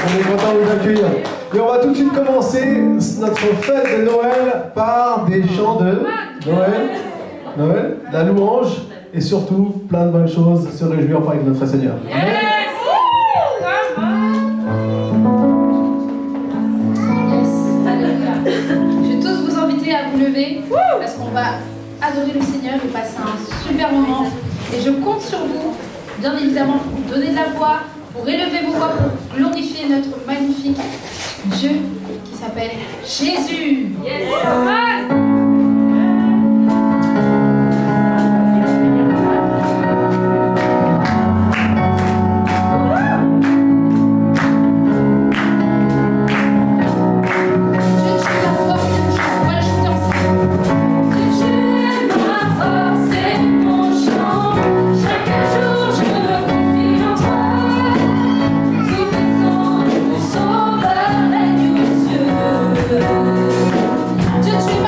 On est content de vous accueillir. Et on va tout de suite commencer notre fête de Noël par des chants de Noël, la louange et surtout plein de bonnes choses, se réjouir avec notre Seigneur. Amen. Je vais tous vous inviter à vous lever parce qu'on va adorer le Seigneur et passer un super moment. Et je compte sur vous, bien évidemment, pour vous donner de la voix, pour élever vos voix, pour glorifier notre magnifique Dieu qui s'appelle Jésus. Yes. Just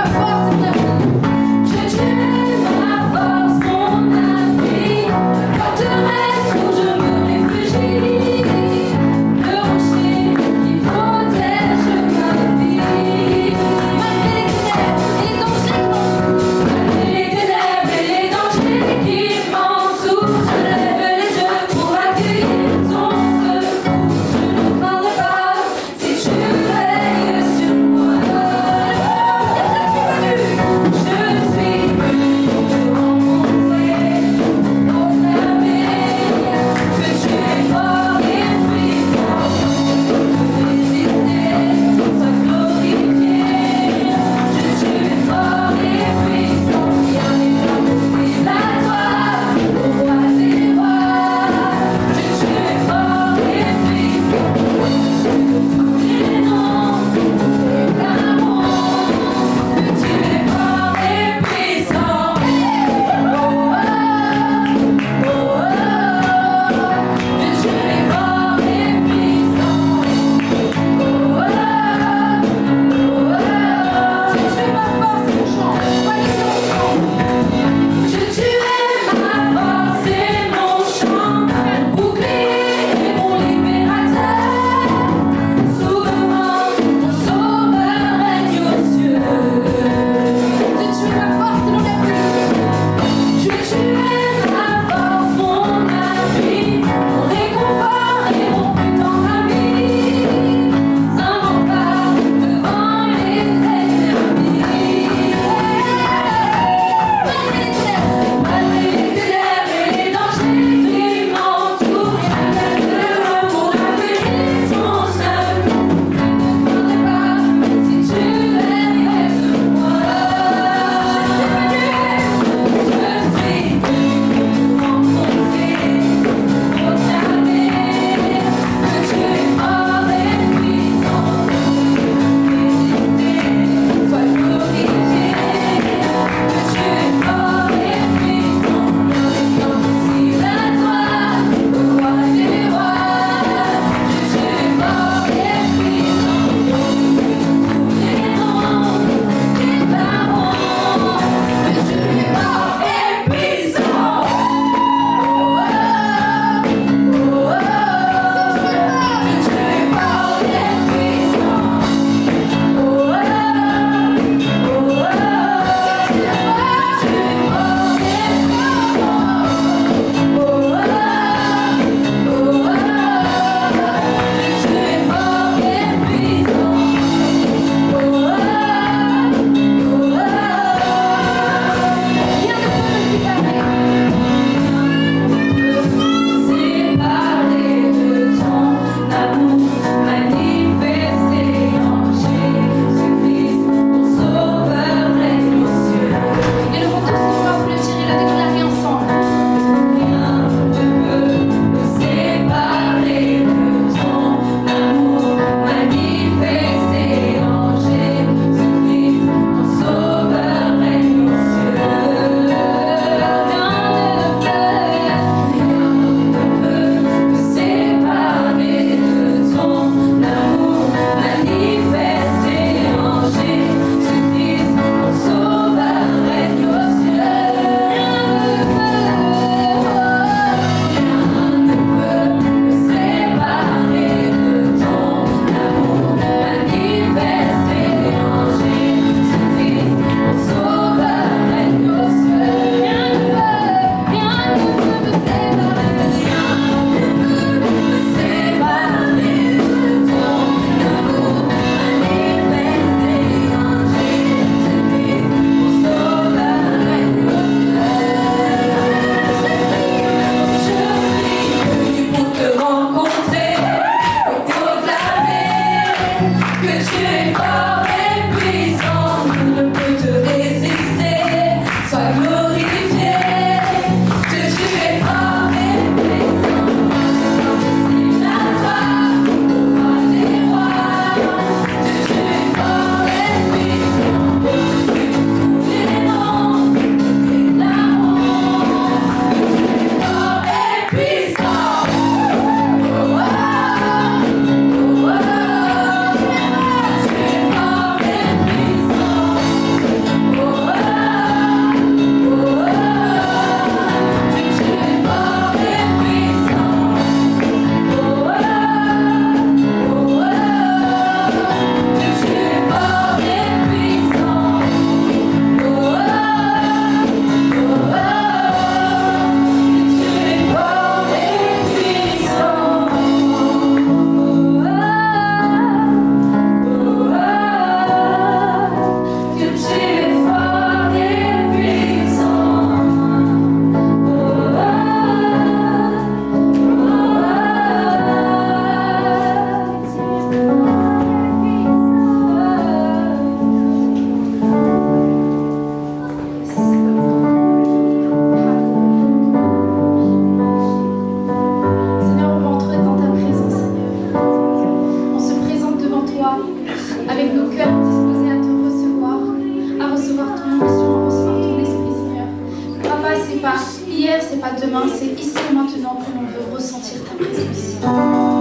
ressentir ta présence.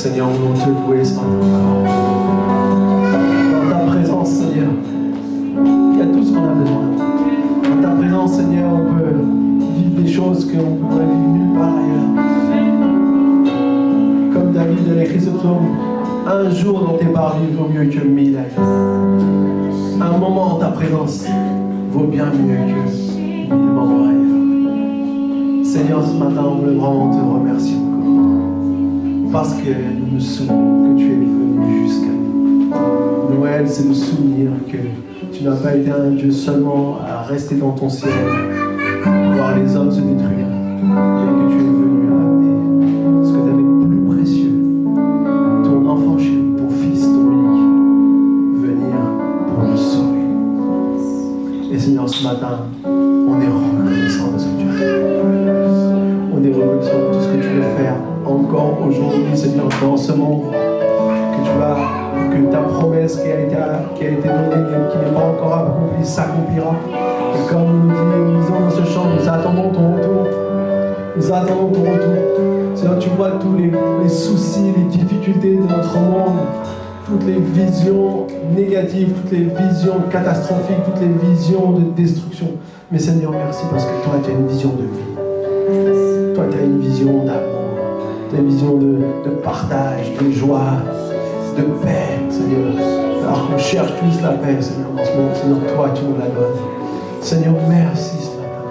Seigneur, nous voulons te louer ce matin encore. Dans ta présence, Seigneur, il y a tout ce qu'on a besoin. Dans ta présence, Seigneur, on peut vivre des choses qu'on ne pourrait vivre nulle part ailleurs. Comme David a écrit ce psaume, un jour dans tes parvis vaut mieux que 1000 ailleurs. Un moment en ta présence vaut bien mieux que 1000 moments ailleurs. Seigneur, ce matin, on veut vraiment te remercier encore. Parce que nous nous souvenons que tu es venu jusqu'à nous. Noël, c'est le souvenir que tu n'as pas été un Dieu seulement à rester dans ton ciel, voir les hommes se détruire, mais que tu es venu amener ce que tu avais de plus précieux, ton enfant chéri, ton fils, ton unique, venir pour nous sauver. Et Seigneur, ce matin, on est reconnaissant de ce que tu as fait. On est reconnaissant de tout ce que tu veux faire encore aujourd'hui, Seigneur, dans ce monde, que ta promesse qui a été donnée, qui n'est pas encore accomplie, s'accomplira. Et comme nous disons dans ce chant, nous attendons ton retour. Nous attendons ton retour. Seigneur, tu vois tous les soucis, les difficultés de notre monde, toutes les visions négatives, toutes les visions catastrophiques, toutes les visions de destruction. Mais Seigneur, merci parce que toi, tu as une vision de vie. Toi, tu as une vision d'amour. Tu as une vision de partage, de joie, de paix, Seigneur. Alors qu'on cherche tous la paix, Seigneur, en ce moment, Seigneur, toi, tu nous la donnes. Seigneur, merci ce matin.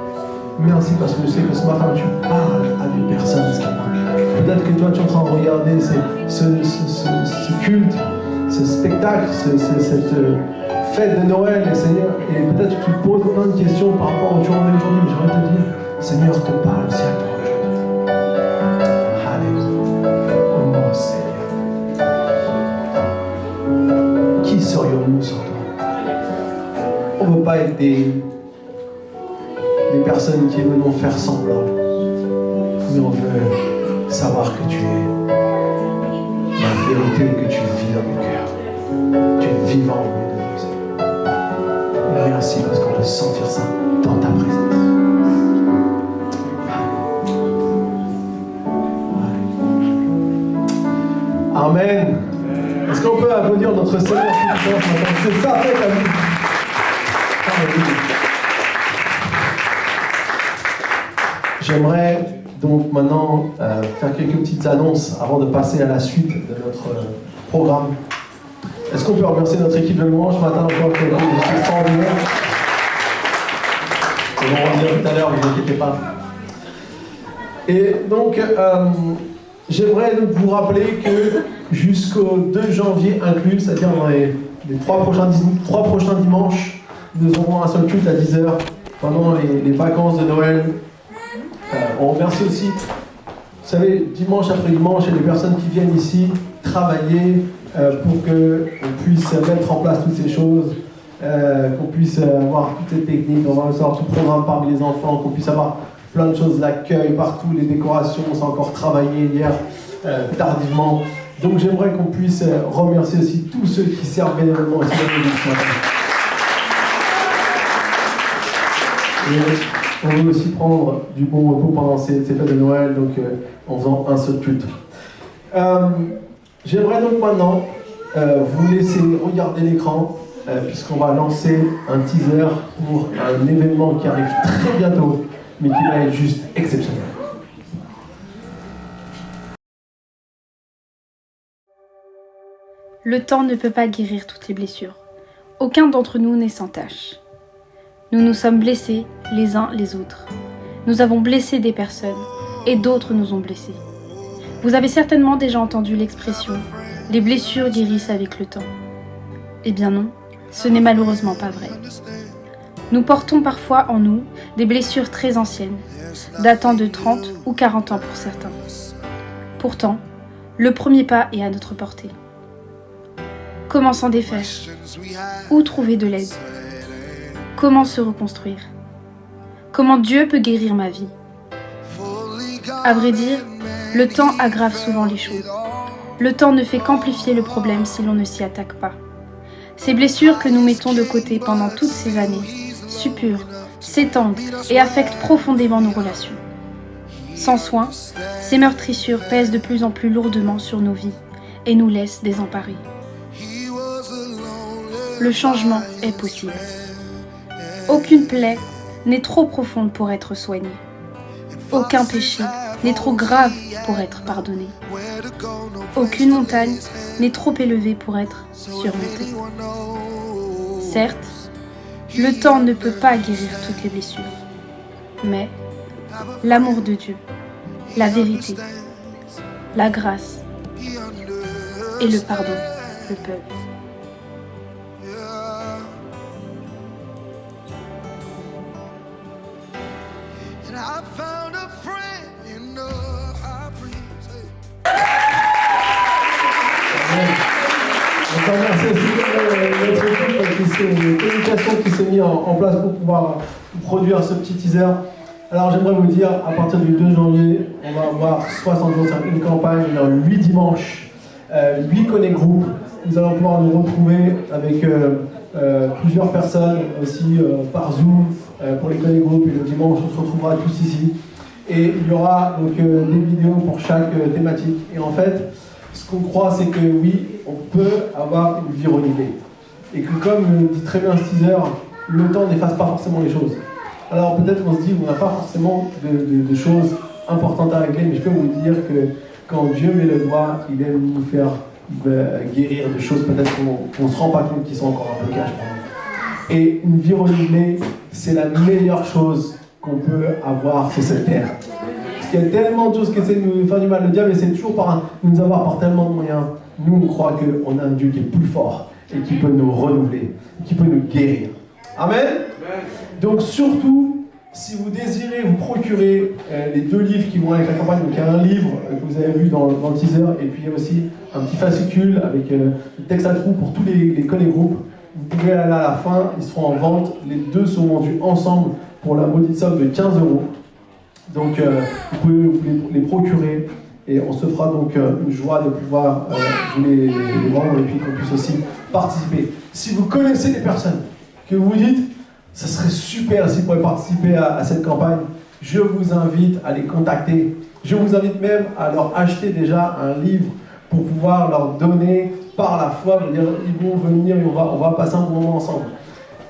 Merci parce que je sais que ce matin, tu parles à des personnes ce matin. Peut-être que toi, tu es en train de regarder ce culte, ce spectacle, cette fête de Noël, Seigneur, et peut-être que tu te poses plein de questions par rapport au journée d'aujourd'hui, mais j'aimerais te dire, Seigneur, te parle aussi à toi aujourd'hui. Alléluia. Oh mon Seigneur. Qui serions-nous sans toi? On ne veut pas être des personnes qui venons faire semblant, mais on veut savoir que tu es la vérité, que tu vis dans nos cœurs. Tu es vivant au milieu de nous. Merci parce qu'on peut sentir ça dans ta présence. Amen. Est-ce qu'on peut applaudir notre Seigneur ce matin? C'est ça, fait la vie. J'aimerais donc maintenant faire quelques petites annonces avant de passer à la suite de notre programme. Est-ce qu'on peut remercier notre équipe de louange ce matin encore pour c'est extraordinaire. On va en dire tout à l'heure, ne vous inquiétez pas. Et donc, j'aimerais vous rappeler que jusqu'au 2 janvier inclus, c'est-à-dire dans les 3 prochains dimanches, nous aurons un seul culte à 10h pendant les vacances de Noël. On remercie aussi, vous savez, dimanche après dimanche, il y a des personnes qui viennent ici travailler pour qu'on puisse mettre en place toutes ces choses, qu'on puisse avoir toutes ces techniques, on va recevoir tout le programme parmi les enfants, qu'on puisse avoir plein de choses, l'accueil partout, les décorations, on s'est encore travaillé hier tardivement. Donc j'aimerais qu'on puisse remercier aussi tous ceux qui servent bénévolement ici ce matin. Et on veut aussi prendre du bon repos pendant ces fêtes de Noël, donc en faisant un seul culte. J'aimerais donc maintenant vous laisser regarder l'écran, puisqu'on va lancer un teaser pour un événement qui arrive très bientôt, mais qui va être juste exceptionnel. Le temps ne peut pas guérir toutes les blessures. Aucun d'entre nous n'est sans tache. Nous nous sommes blessés les uns les autres. Nous avons blessé des personnes et d'autres nous ont blessés. Vous avez certainement déjà entendu l'expression « les blessures guérissent avec le temps ». Eh bien non, ce n'est malheureusement pas vrai. Nous portons parfois en nous des blessures très anciennes, datant de 30 ou 40 ans pour certains. Pourtant, le premier pas est à notre portée. Comment s'en défaire? Où trouver de l'aide? Comment se reconstruire? Comment Dieu peut guérir ma vie? À vrai dire, le temps aggrave souvent les choses. Le temps ne fait qu'amplifier le problème si l'on ne s'y attaque pas. Ces blessures que nous mettons de côté pendant toutes ces années suppurent, s'étendent et affectent profondément nos relations. Sans soin, ces meurtrissures pèsent de plus en plus lourdement sur nos vies et nous laissent désemparés. Le changement est possible. Aucune plaie n'est trop profonde pour être soignée. Aucun péché n'est trop grave pour être pardonné. Aucune montagne n'est trop élevée pour être surmontée. Certes, le temps ne peut pas guérir toutes les blessures, mais l'amour de Dieu, la vérité, la grâce et le pardon le peuvent. Encore merci aussi notre équipe de communication qui s'est mis en place pour pouvoir produire ce petit teaser. Alors j'aimerais vous dire, à partir du 2 janvier, on va avoir 60 jours, c'est une campagne, il y a 8 dimanches, 8 connect groupes. Nous allons pouvoir nous retrouver avec plusieurs personnes aussi par Zoom pour les connect groupes. Et le dimanche, on se retrouvera tous ici. Et il y aura donc des vidéos pour chaque thématique. Et en fait, ce qu'on croit, c'est que oui, on peut avoir une vie renouvelée. Et que comme dit très bien ce teaser, le temps n'efface pas forcément les choses. Alors peut-être qu'on se dit qu'on n'a pas forcément de choses importantes à régler, mais je peux vous dire que quand Dieu met le doigt, il aime nous faire guérir de choses peut-être qu'on ne se rend pas compte qui sont encore un peu cachées. Et une vie renouvelée, c'est la meilleure chose qu'on peut avoir sur cette terre. Parce qu'il y a tellement de choses qui essaient de nous faire du mal. Le diable essaie toujours de nous avoir par tellement de moyens. Nous, on croit qu'on a un Dieu qui est plus fort et qui peut nous renouveler, qui peut nous guérir. Amen. Donc surtout, si vous désirez vous procurer les 2 livres qui vont avec la campagne, donc il y a un livre que vous avez vu dans le teaser, et puis il y a aussi un petit fascicule avec le texte à trous pour tous les connect groupes. Vous pouvez aller à la fin, ils seront en vente. Les 2 sont vendus ensemble pour la maudite somme de 15 €. Donc vous pouvez vous les procurer et on se fera donc une joie de pouvoir vous les vendre et puis qu'on puisse aussi participer. Si vous connaissez des personnes que vous vous dites, ça serait super s'ils pouvaient participer à cette campagne, je vous invite à les contacter. Je vous invite même à leur acheter déjà un livre pour pouvoir leur donner par la foi. Ils vont venir et on va passer un bon moment ensemble.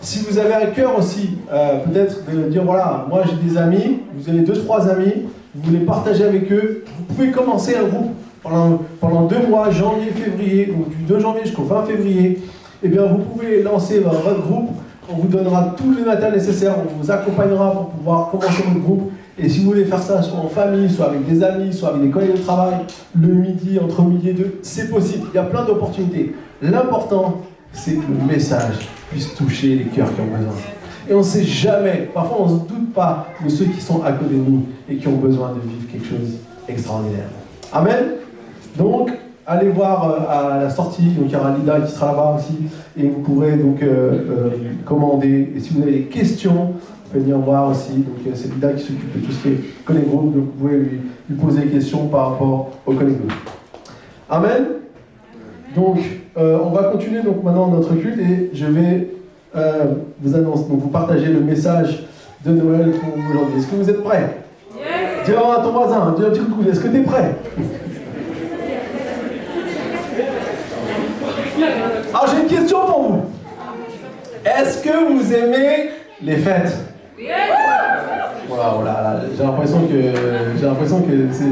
Si vous avez à cœur aussi, peut-être de dire, voilà, moi j'ai des amis, vous avez 2-3 amis, vous voulez partager avec eux, vous pouvez commencer un groupe pendant 2 mois, janvier, février, donc du 2 janvier jusqu'au 20 février. Eh bien, vous pouvez lancer votre groupe, on vous donnera tout le matériel nécessaire, on vous accompagnera pour pouvoir commencer votre groupe. Et si vous voulez faire ça, soit en famille, soit avec des amis, soit avec des collègues de travail, le midi, entre midi et 2, c'est possible, il y a plein d'opportunités. L'important, c'est que le message puisse toucher les cœurs qui ont besoin. Et on ne sait jamais, parfois on ne se doute pas de ceux qui sont à côté de nous et qui ont besoin de vivre quelque chose d'extraordinaire. Amen. Donc, allez voir à la sortie, donc il y aura Lida qui sera là-bas aussi, et vous pourrez donc commander. Et si vous avez des questions, vous pouvez venir voir aussi. Donc c'est Lida qui s'occupe de tout ce qui est Connect Group, donc vous pouvez lui poser des questions par rapport au Connect Group. Amen. Donc, on va continuer donc maintenant notre culte et je vais vous annoncer, donc vous partager le message de Noël pour aujourd'hui. Est-ce que vous êtes prêts? Yes. Dis à ton voisin, dis un petit coup, est-ce que tu es prêt? Alors j'ai une question pour vous. Est-ce que vous aimez les fêtes? Yes. Voilà, j'ai l'impression que c'est...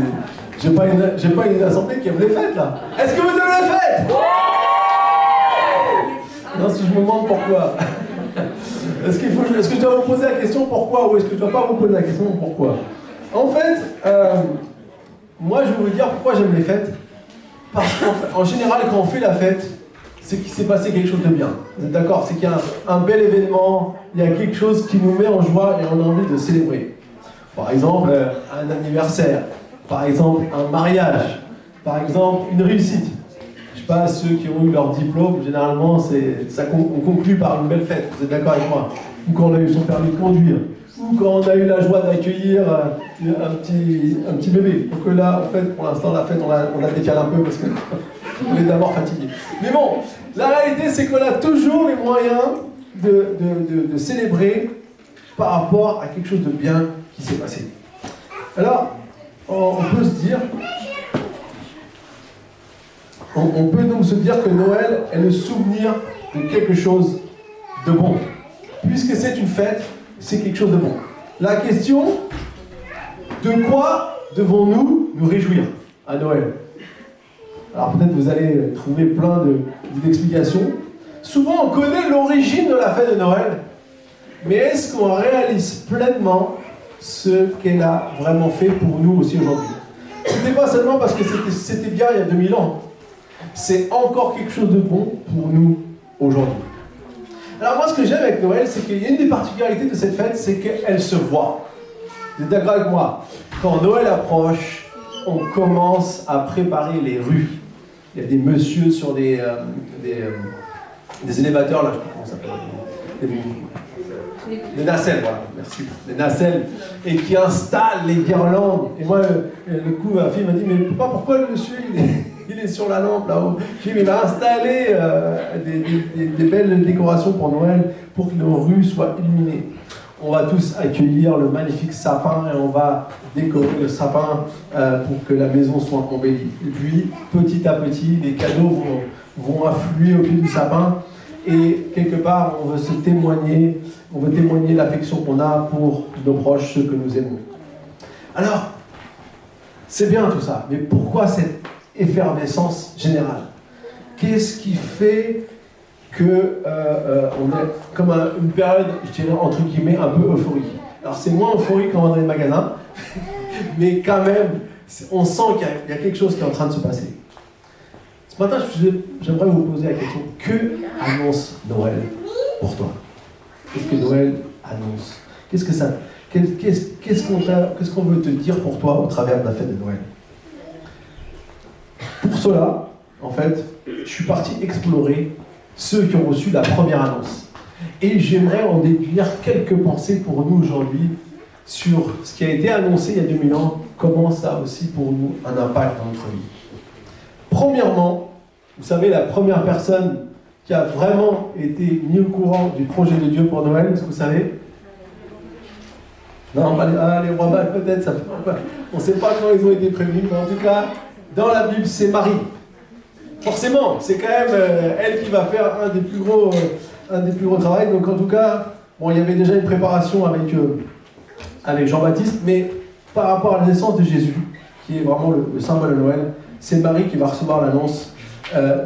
J'ai pas une assemblée qui aime les fêtes là. Est-ce que vous aimez les fêtes? Non, si je me demande pourquoi. Est-ce que je dois vous poser la question pourquoi ou est-ce que je ne dois pas vous poser la question pourquoi? En fait, moi je vais vous dire pourquoi j'aime les fêtes. Parce qu'en général, quand on fait la fête, c'est qu'il s'est passé quelque chose de bien. Vous êtes d'accord? C'est qu'il y a un bel événement, il y a quelque chose qui nous met en joie et on a envie de célébrer. Par exemple, un anniversaire. Par exemple, un mariage. Par exemple, une réussite. Je sais pas, ceux qui ont eu leur diplôme, généralement, on conclut par une belle fête. Vous êtes d'accord avec moi? Ou quand on a eu son permis de conduire. Ou quand on a eu la joie d'accueillir un petit bébé. Donc là, en fait, pour l'instant, la fête, on la décale un peu parce qu'on est d'abord fatigué. Mais bon, la réalité, c'est qu'on a toujours les moyens de célébrer par rapport à quelque chose de bien qui s'est passé. Alors, on peut se dire, on peut donc se dire que Noël est le souvenir de quelque chose de bon. Puisque c'est une fête, c'est quelque chose de bon. La question, de quoi devons-nous nous réjouir à Noël? Alors peut-être vous allez trouver plein d'explications. Souvent on connaît l'origine de la fête de Noël, mais est-ce qu'on réalise pleinement ce qu'elle a vraiment fait pour nous aussi aujourd'hui? C'était pas seulement parce que c'était bien il y a 2000 ans. C'est encore quelque chose de bon pour nous aujourd'hui. Alors moi, ce que j'aime avec Noël, c'est qu'il y a une des particularités de cette fête, c'est qu'elle se voit. Vous êtes d'accord avec moi? Quand Noël approche, on commence à préparer les rues. Il y a des messieurs sur des élévateurs, là, je sais pas comment ça s'appelle. Les nacelles, voilà, merci. Les nacelles, et qui installent les guirlandes. Et moi, le coup, ma fille m'a dit, mais papa, pourquoi le monsieur, il est sur la lampe là-haut? J'ai dit, mais il va installer des belles décorations pour Noël, pour que nos rues soient illuminées. On va tous accueillir le magnifique sapin et on va décorer le sapin pour que la maison soit embellie. Et puis, petit à petit, les cadeaux vont affluer au pied du sapin. Et quelque part, on veut témoigner l'affection qu'on a pour nos proches, ceux que nous aimons. Alors, c'est bien tout ça, mais pourquoi cette effervescence générale? Qu'est-ce qui fait que on est comme une période, je dirais entre guillemets, un peu euphorique? Alors c'est moins euphorique quand on est dans les magasins, mais quand même, on sent qu'il y a quelque chose qui est en train de se passer. Ce matin, j'aimerais vous poser la question, que annonce Noël pour toi? Qu'est-ce que Noël annonce? Qu'est-ce qu'on veut te dire pour toi au travers de la fête de Noël? Pour cela, en fait, je suis parti explorer ceux qui ont reçu la première annonce. Et j'aimerais en déduire quelques pensées pour nous aujourd'hui sur ce qui a été annoncé il y a 2000 ans, comment ça a aussi pour nous un impact dans notre vie. Premièrement, vous savez, la première personne qui a vraiment été mis au courant du projet de Dieu pour Noël, est-ce que vous savez? Non, les rois mages peut-être, on ne sait pas quand ils ont été prévenus, mais en tout cas, dans la Bible, c'est Marie. Forcément, c'est quand même elle qui va faire un des plus gros travaux. Donc en tout cas, bon, il y avait déjà une préparation avec Jean-Baptiste, mais par rapport à la naissance de Jésus, qui est vraiment le symbole de Noël, c'est Marie qui va recevoir l'annonce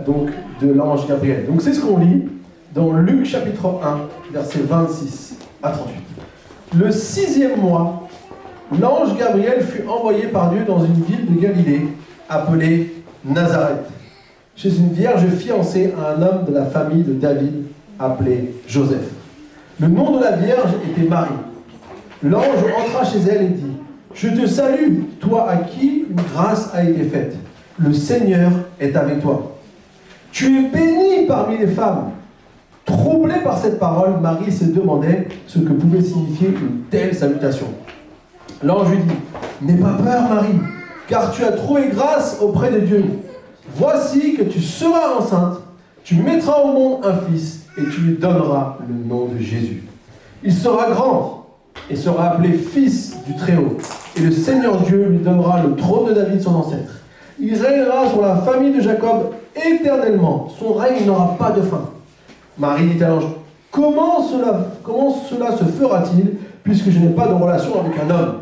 donc de l'ange Gabriel. Donc c'est ce qu'on lit dans Luc chapitre 1, versets 26 à 38. Le 6e mois, l'ange Gabriel fut envoyé par Dieu dans une ville de Galilée, appelée Nazareth, chez une vierge fiancée à un homme de la famille de David, appelé Joseph. Le nom de la vierge était Marie. L'ange entra chez elle et dit, « Je te salue, toi à qui une grâce a été faite. Le Seigneur est avec toi. Tu es bénie parmi les femmes. » Troublée par cette parole, Marie se demandait ce que pouvait signifier une telle salutation. L'ange lui dit, « N'aie pas peur, Marie, car tu as trouvé grâce auprès de Dieu. Voici que tu seras enceinte, tu mettras au monde un fils, et tu lui donneras le nom de Jésus. Il sera grand, et sera appelé fils du Très-Haut, et le Seigneur Dieu lui donnera le trône de David, son ancêtre. Il régnera sur la famille de Jacob éternellement, son règne n'aura pas de fin. » Marie dit à l'ange, « Comment cela se fera-t-il, puisque je n'ai pas de relation avec un homme ?»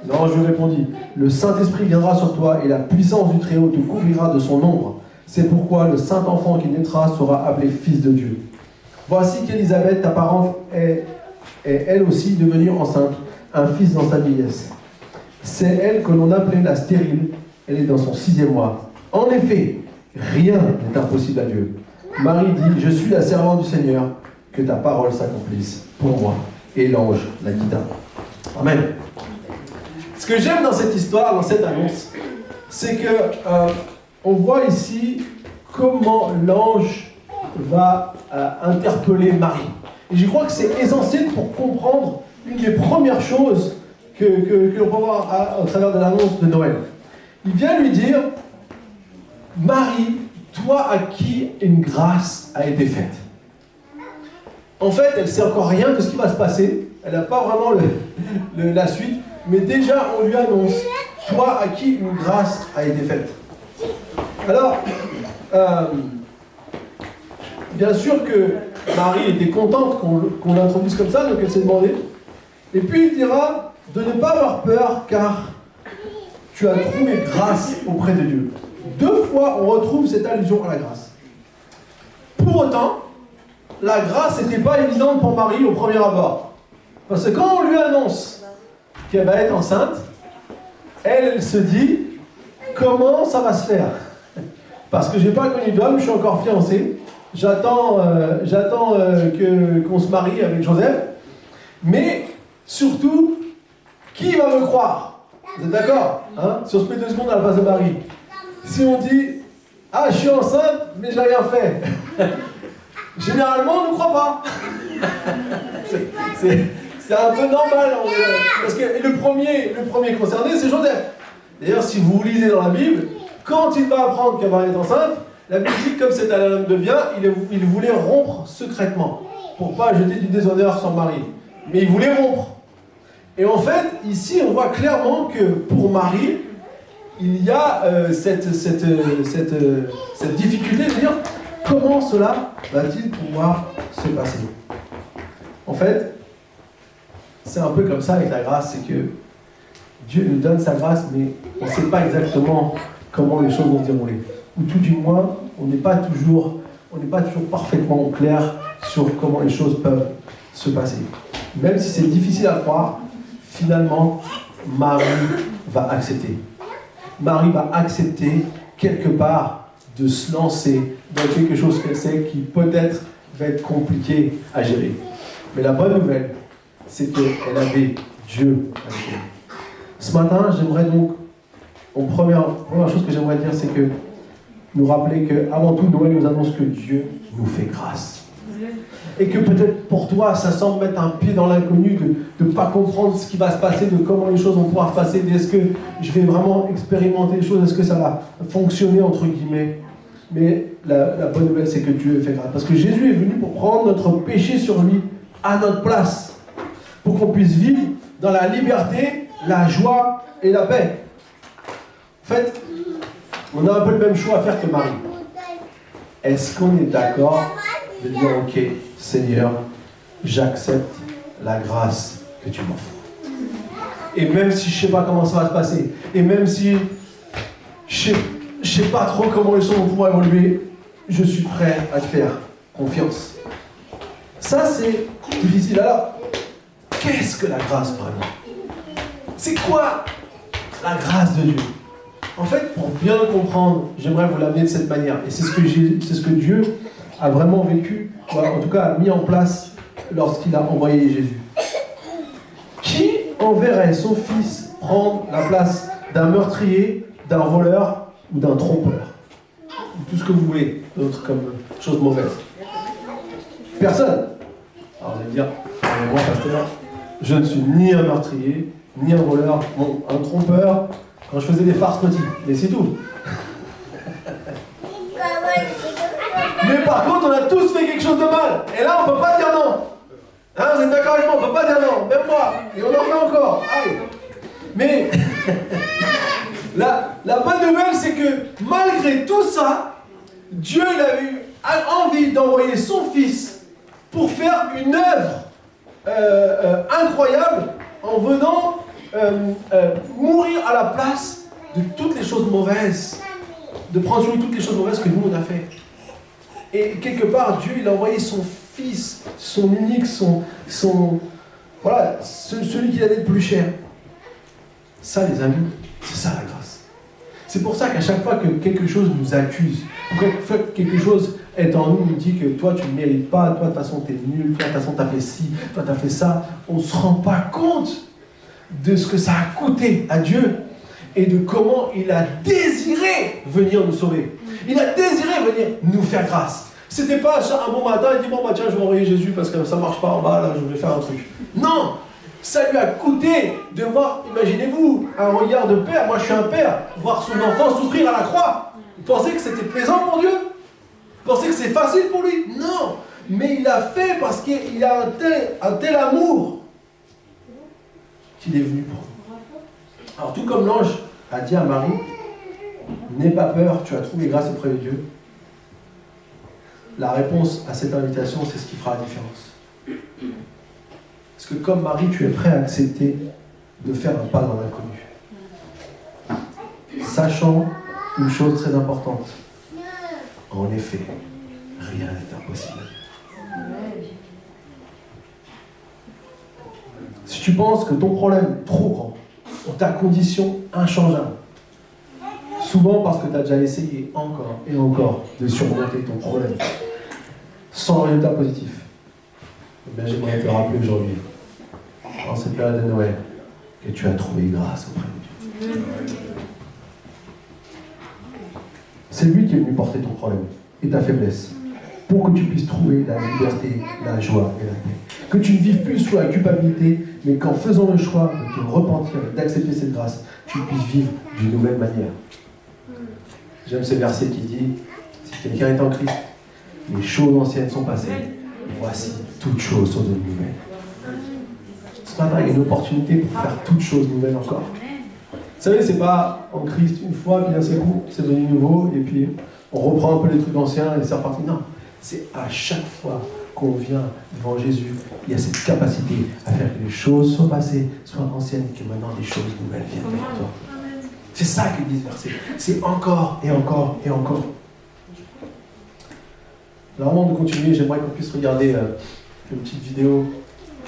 L'ange lui répondit, « Le Saint-Esprit viendra sur toi, et la puissance du Très-Haut te couvrira de son ombre. C'est pourquoi le Saint-Enfant qui naîtra sera appelé Fils de Dieu. Voici qu'Élisabeth, ta parente, est elle aussi devenue enceinte, un fils dans sa vieillesse. C'est elle que l'on appelait la stérile, elle est dans son 6e mois. En effet, rien n'est impossible à Dieu. Marie dit, « Je suis la servante du Seigneur, que ta parole s'accomplisse pour moi. » Et l'ange la quitta. Amen. Ce que j'aime dans cette histoire, dans cette annonce, c'est que on voit ici comment l'ange va interpeller Marie. Et je crois que c'est essentiel pour comprendre une des premières choses que l'on peut voir au travers de l'annonce de Noël. Il vient lui dire, « Marie, toi à qui une grâce a été faite. » En fait, elle ne sait encore rien de ce qui va se passer. Elle n'a pas vraiment la suite. Mais déjà, on lui annonce toi à qui une grâce a été faite. Alors, bien sûr que Marie était contente qu'on l'introduise comme ça, donc elle s'est demandé. Et puis il dira de ne pas avoir peur, car tu as trouvé grâce auprès de Dieu. 2 fois, on retrouve cette allusion à la grâce. Pour autant, la grâce n'était pas évidente pour Marie au premier abord. Parce que quand on lui annonce qu'elle va être enceinte, elle se dit, comment ça va se faire? Parce que je n'ai pas connu d'homme, je suis encore fiancé. J'attends qu'on se marie avec Joseph. Mais surtout, qui va me croire? Vous êtes d'accord, hein? Si on se met 2 secondes à la place de Marie. Si on dit, ah, je suis enceinte, mais j'ai rien fait. Généralement, on ne croit pas. C'est un peu normal. Parce que le premier concerné, c'est Joseph. D'ailleurs, si vous lisez dans la Bible, quand il va apprendre qu'elle va être enceinte, la Bible dit que comme c'est un homme de bien, il voulait rompre secrètement, pour ne pas jeter du déshonneur sur Marie. Mais il voulait rompre. Et en fait, ici, on voit clairement que pour Marie, il y a cette difficulté de dire comment cela va-t-il pouvoir se passer. En fait, c'est un peu comme ça avec la grâce, c'est que Dieu nous donne sa grâce, mais on ne sait pas exactement comment les choses vont se dérouler. Ou tout du moins, on n'est pas toujours parfaitement au clair sur comment les choses peuvent se passer. Même si c'est difficile à croire, finalement, Marie va accepter. Marie va accepter quelque part de se lancer dans quelque chose qu'elle sait qui peut-être va être compliqué à gérer. Mais la bonne nouvelle, c'est qu'elle avait Dieu avec elle. Ce matin, j'aimerais donc, première chose que j'aimerais dire, c'est que nous rappeler qu'avant tout, Noël nous annonce que Dieu nous fait grâce. Et que peut-être pour toi, ça semble mettre un pied dans l'inconnu, de ne pas comprendre ce qui va se passer, de comment les choses vont pouvoir se passer, est-ce que je vais vraiment expérimenter les choses, est-ce que ça va fonctionner, entre guillemets. Mais la bonne nouvelle, c'est que Dieu fait grâce. Parce que Jésus est venu pour prendre notre péché sur lui, à notre place, pour qu'on puisse vivre dans la liberté, la joie et la paix. En fait, on a un peu le même choix à faire que Marie. Est-ce qu'on est d'accord de dire, ok, Seigneur, j'accepte la grâce que tu m'offres. Et même si je ne sais pas comment ça va se passer, et même si je ne sais pas trop comment les choses vont pouvoir évoluer, je suis prêt à te faire confiance. Ça, c'est difficile. Alors, qu'est-ce que la grâce vraiment? C'est quoi la grâce de Dieu? En fait, pour bien le comprendre, j'aimerais vous l'amener de cette manière. Et c'est ce que Dieu a vraiment vécu, ou en tout cas a mis en place lorsqu'il a envoyé Jésus. Qui enverrait son fils prendre la place d'un meurtrier, d'un voleur ou d'un trompeur? Tout ce que vous voulez, d'autres comme chose mauvaise. Personne. Alors vous allez me dire, moi pasteur, je ne suis ni un meurtrier, ni un voleur, non, un trompeur, quand je faisais des farces petites, mais c'est tout. Mais par contre, on a tous fait quelque chose de mal. Et là, on ne peut pas dire non. Hein, vous êtes d'accord avec moi? On ne peut pas dire non. Même moi. Et on en fait encore. Aïe. Mais la bonne nouvelle, c'est que malgré tout ça, Dieu il a eu envie d'envoyer son fils pour faire une œuvre incroyable en venant mourir à la place de toutes les choses mauvaises, de prendre sur lui toutes les choses mauvaises que nous on a fait. Et quelque part, Dieu, il a envoyé son fils, son unique, voilà, celui qui a le plus cher. Ça, les amis, c'est ça la grâce. C'est pour ça qu'à chaque fois que quelque chose nous accuse, ou que quelque chose est en nous, nous dit que toi, tu ne mérites pas, toi, de toute façon, tu es nul, toi, de toute façon, tu as fait ci, toi, tu as fait ça, on ne se rend pas compte de ce que ça a coûté à Dieu et de comment il a désiré venir nous sauver. Il a désiré venir nous faire grâce. C'était pas un bon matin, il dit bon bah tiens je vais envoyer Jésus parce que ça marche pas en bas, là je vais faire un truc. Non, ça lui a coûté de voir, imaginez-vous, un regard de père, moi je suis un père, voir son enfant souffrir à la croix. Vous pensez que c'était plaisant pour Dieu? Vous pensez que c'est facile pour lui? Non, mais il l'a fait parce qu'il a un tel amour qu'il est venu pour nous. Alors tout comme l'ange a dit à Marie, n'aie pas peur, tu as trouvé grâce auprès de Dieu. La réponse à cette invitation, c'est ce qui fera la différence. Parce que comme Marie, tu es prêt à accepter de faire un pas dans l'inconnu. Sachant une chose très importante. En effet, rien n'est impossible. Si tu penses que ton problème est trop grand, ou ta condition inchangeable, souvent parce que tu as déjà essayé encore et encore de surmonter ton problème, sans résultat positif, eh bien, j'aimerais te rappeler aujourd'hui, en cette période de Noël, que tu as trouvé grâce auprès de Dieu. C'est lui qui est venu porter ton problème et ta faiblesse, pour que tu puisses trouver la liberté, la joie et la paix. Que tu ne vives plus sous la culpabilité, mais qu'en faisant le choix de te repentir et d'accepter cette grâce, tu puisses vivre d'une nouvelle manière. J'aime ce verset qui dit, si quelqu'un est en Christ, les choses anciennes sont passées, et voici, toutes choses sont devenues nouvelles. Ce matin, il y a une opportunité pour faire toutes choses nouvelles encore. Vous savez, c'est pas en Christ une fois, puis d'un seul coup, c'est devenu nouveau, et puis on reprend un peu les trucs anciens et c'est reparti. Non, c'est à chaque fois qu'on vient devant Jésus, il y a cette capacité à faire que les choses soient passées, soient anciennes, et que maintenant des choses nouvelles viennent vers toi. C'est ça que dit ce verset. C'est encore et encore et encore. Alors avant de continuer, j'aimerais qu'on puisse regarder une petite vidéo.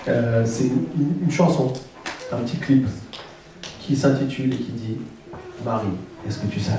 C'est une chanson, un petit clip qui s'intitule et qui dit « Marie, est-ce que tu savais ?»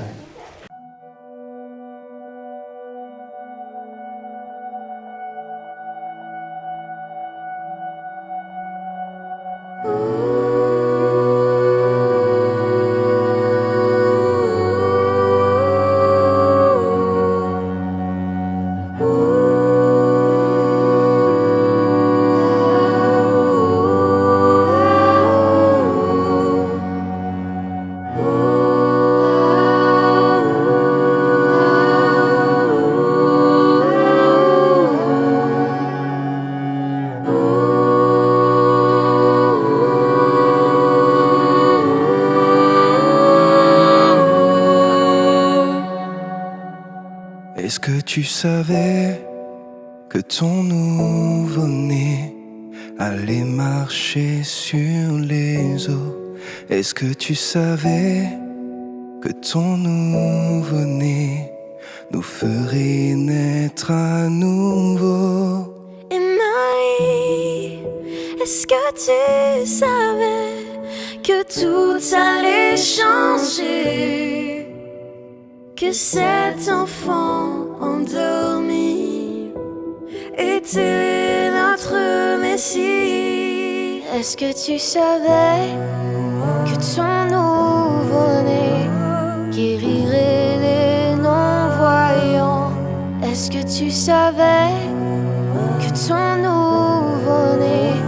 Est-ce que tu savais que ton nouveau-né allait marcher sur les eaux? Est-ce que tu savais que ton nouveau-né nous ferait naître à nouveau? Et Marie, est-ce que tu savais que tout allait changer? Que cet enfant endormi était notre Messie. Est-ce que tu savais que ton nouveau-né guérirait les non-voyants? Est-ce que tu savais que ton nouveau-né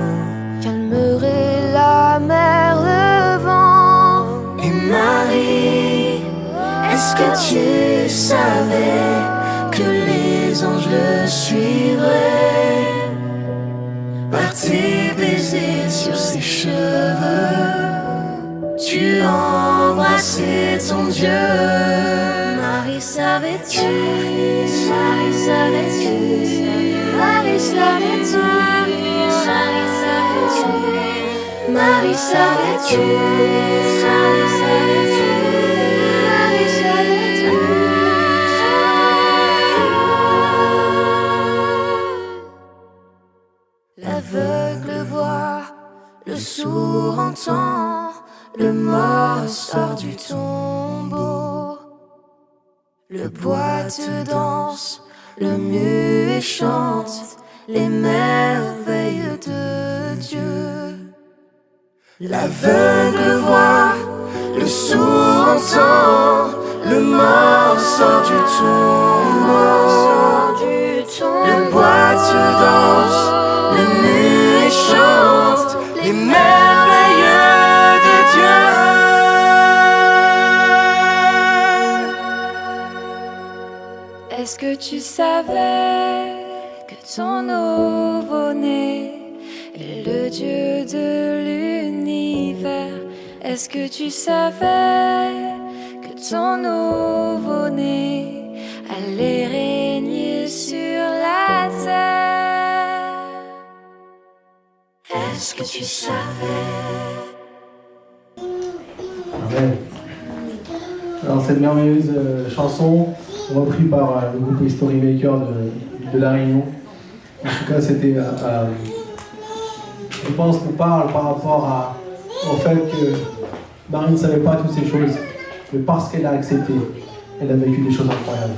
calmerait la mer, le vent? Et Marie, est-ce que tu savais que les anges le suivraient par tes baisers sur ses cheveux? Tu embrassais ton Dieu. Marie, savais-tu? Marie, savais-tu? Marie, savais-tu? Marie, savais-tu? Marie, savais-tu? Marie, savais-tu? Marie, savais-tu? L'aveugle voit, le sourd entend, le mort sort du tombeau. Le boiteux danse, le muet chante les merveilles de Dieu. L'aveugle voit, le sourd entend, le mort sort du tombeau. Le boiteux danse, le muet chante les merveilles de Dieu. Est-ce que tu savais que ton nouveau-né est le Dieu de l'univers? Est-ce que tu savais ton nouveau-né allait régner sur la terre. Est-ce que tu savais? Amen. Alors cette merveilleuse chanson, reprise par le groupe History Maker de La Réunion. En tout cas, c'était, je pense qu'on parle par rapport au fait que Marie ne savait pas toutes ces choses, mais parce qu'elle a accepté, elle a vécu des choses incroyables.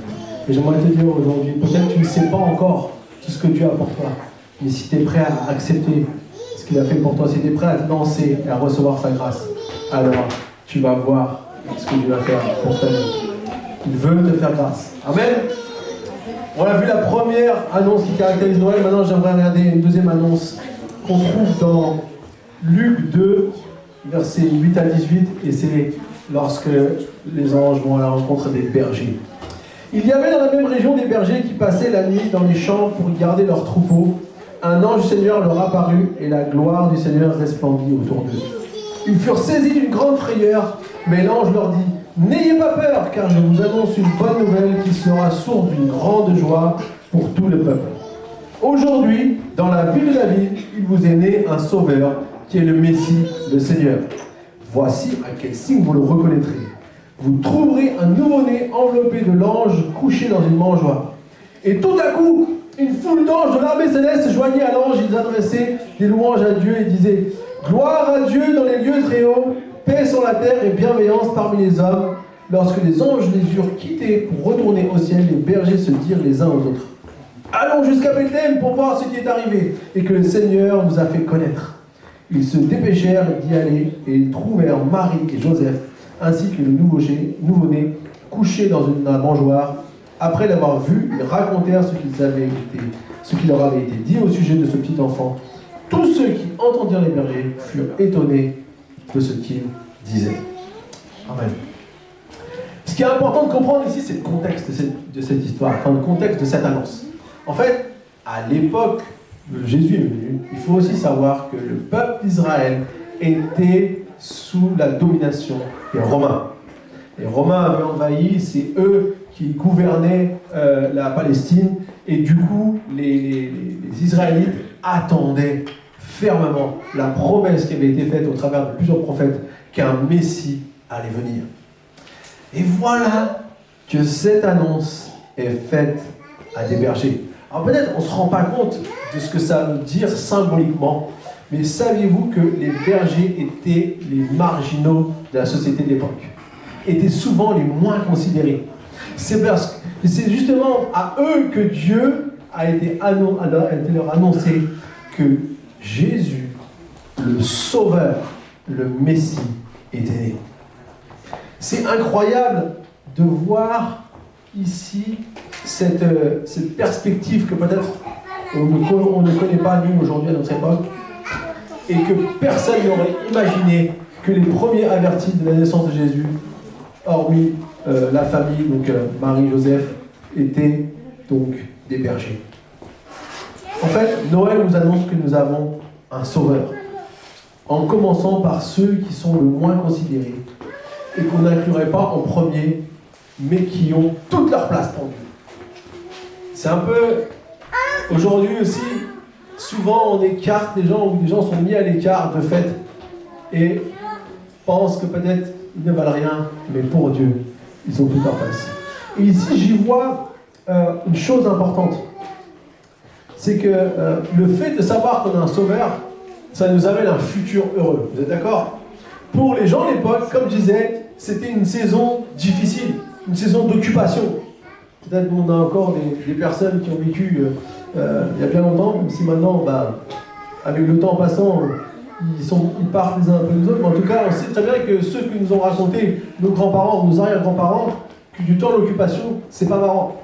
Et j'aimerais te dire aujourd'hui, peut-être que tu ne sais pas encore tout ce que Dieu a pour toi, mais si tu es prêt à accepter ce qu'il a fait pour toi, si tu es prêt à te lancer et à recevoir sa grâce, alors tu vas voir ce que Dieu va faire pour ta vie. Il veut te faire grâce. Amen. On a vu la première annonce qui caractérise Noël. Maintenant, j'aimerais regarder une deuxième annonce qu'on trouve dans Luc 2, versets 8 à 18. Et c'est lorsque les anges vont à la rencontre des bergers. Il y avait dans la même région des bergers qui passaient la nuit dans les champs pour y garder leurs troupeaux. Un ange du Seigneur leur apparut et la gloire du Seigneur resplendit autour d'eux. Ils furent saisis d'une grande frayeur, mais l'ange leur dit « N'ayez pas peur, car je vous annonce une bonne nouvelle qui sera source d'une grande joie pour tout le peuple. Aujourd'hui, dans la ville de David, il vous est né un sauveur, qui est le Messie, le Seigneur. Voici à quel signe vous le reconnaîtrez. Vous trouverez un nouveau-né enveloppé de l'ange couché dans une mangeoire. Et tout à coup, une foule d'anges de l'armée céleste se joignit à l'ange. Ils adressaient des louanges à Dieu et disaient « Gloire à Dieu dans les lieux très hauts, paix sur la terre et bienveillance parmi les hommes. » Lorsque les anges les eurent quittés pour retourner au ciel, les bergers se dirent les uns aux autres « Allons jusqu'à Bethléem pour voir ce qui est arrivé et que le Seigneur nous a fait connaître. » Ils se dépêchèrent d'y aller et ils trouvèrent Marie et Joseph ainsi que le nouveau-né couché dans une mangeoire. Après l'avoir vu, ils racontèrent ce qui leur avait été dit au sujet de ce petit enfant. Tous ceux qui entendirent les bergers furent étonnés de ce qu'ils disaient. Amen. Ce qui est important de comprendre ici, c'est le contexte de cette histoire, enfin le contexte de cette annonce. En fait, à l'époque où Jésus est venu, il faut aussi savoir que le peuple d'Israël était sous la domination des Romains. Les Romains avaient envahi, c'est eux qui gouvernaient la Palestine, et du coup, les Israélites attendaient fermement la promesse qui avait été faite au travers de plusieurs prophètes qu'un Messie allait venir. Et voilà que cette annonce est faite à des bergers. Alors peut-être on ne se rend pas compte de ce que ça veut dire symboliquement, mais saviez-vous que les bergers étaient les marginaux de la société de l'époque, étaient souvent les moins considérés. C'est justement à eux que Dieu a été leur annoncé que Jésus, le Sauveur, le Messie, était né. C'est incroyable de voir ici cette perspective que peut-être on ne connaît pas nous aujourd'hui à notre époque, et que personne n'aurait imaginé que les premiers avertis de la naissance de Jésus, hormis la famille, donc Marie-Joseph, étaient donc des bergers. En fait, Noël nous annonce que nous avons un sauveur, en commençant par ceux qui sont le moins considérés et qu'on n'inclurait pas en premier, mais qui ont toute leur place pour Dieu. C'est un peu, aujourd'hui aussi, souvent on écarte des gens, ou des gens sont mis à l'écart de fait et pensent que peut-être ils ne valent rien, mais pour Dieu, ils ont toute leur place. Et ici, j'y vois une chose importante. C'est que le fait de savoir qu'on a un sauveur, ça nous amène un futur heureux. Vous êtes d'accord? Pour les gens de l'époque, comme je disais, c'était une saison difficile, une saison d'occupation. Peut-être qu'on a encore des personnes qui ont vécu il y a bien longtemps, même si maintenant, avec le temps passant, ils partent les uns après les autres. Mais en tout cas, on sait très bien que ceux que nous ont raconté nos grands-parents, nos arrière-grands-parents, que du temps d'occupation, c'est pas marrant.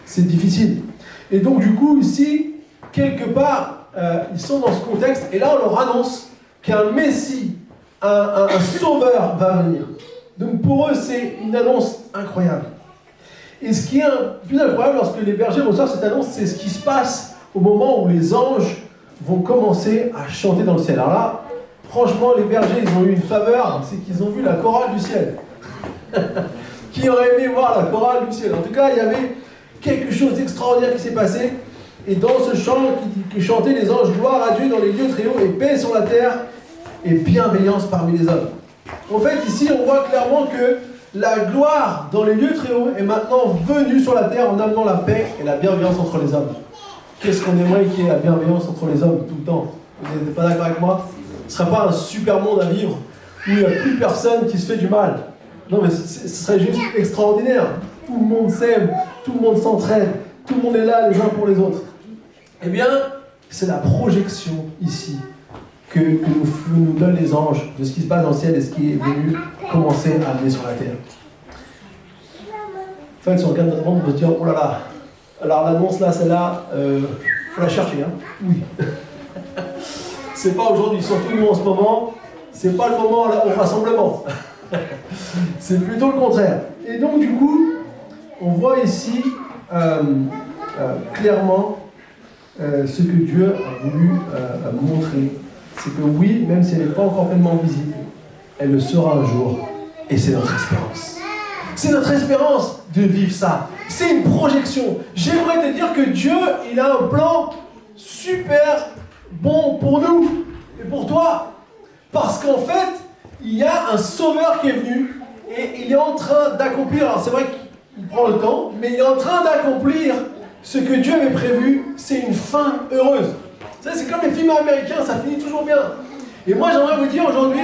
C'est difficile. Et donc, du coup, ici, quelque part, ils sont dans ce contexte, et là, on leur annonce qu'un Messie, un sauveur va venir. Donc, pour eux, c'est une annonce incroyable. Et ce qui est plus incroyable lorsque les bergers reçoivent cette annonce, c'est ce qui se passe au moment où les anges vont commencer à chanter dans le ciel. Alors là, franchement, les bergers, ils ont eu une faveur, c'est qu'ils ont vu la chorale du ciel. Qui aurait aimé voir la chorale du ciel? En tout cas, il y avait quelque chose d'extraordinaire qui s'est passé. Et dans ce chant qui chantait les anges, gloire à Dieu dans les lieux très hauts et paix sur la terre et bienveillance parmi les hommes. En fait, ici, on voit clairement que la gloire dans les lieux très hauts est maintenant venue sur la terre en amenant la paix et la bienveillance entre les hommes. Qu'est-ce qu'on aimerait qu'il y ait la bienveillance entre les hommes tout le temps? Vous n'êtes pas d'accord avec moi? Ce ne serait pas un super monde à vivre où il n'y a plus personne qui se fait du mal. Non, mais ce serait juste extraordinaire. Tout le monde s'aime, tout le monde s'entraide, tout le monde est là les uns pour les autres. Eh bien, c'est la projection ici que nous donnent les anges de ce qui se passe dans le ciel et ce qui est venu commencer à amener sur la terre. En fait, si on regarde notre monde, on peut se dire, oh là là, alors l'annonce là, celle-là, faut la chercher, hein. Oui. C'est pas aujourd'hui, surtout nous en ce moment, c'est pas le moment au rassemblement. C'est plutôt le contraire. Et donc du coup, on voit ici clairement ce que Dieu a voulu montrer. C'est que oui, même si elle n'est pas encore pleinement visible, elle le sera un jour. Et c'est notre espérance. C'est notre espérance de vivre ça. C'est une projection. J'aimerais te dire que Dieu, il a un plan super bon pour nous et pour toi. Parce qu'en fait, il y a un sauveur qui est venu et il est en train d'accomplir, alors c'est vrai qu'il prend le temps, mais il est en train d'accomplir ce que Dieu avait prévu. C'est une fin heureuse. Vous savez, c'est comme les films américains, ça finit toujours bien. Et moi, j'aimerais vous dire aujourd'hui,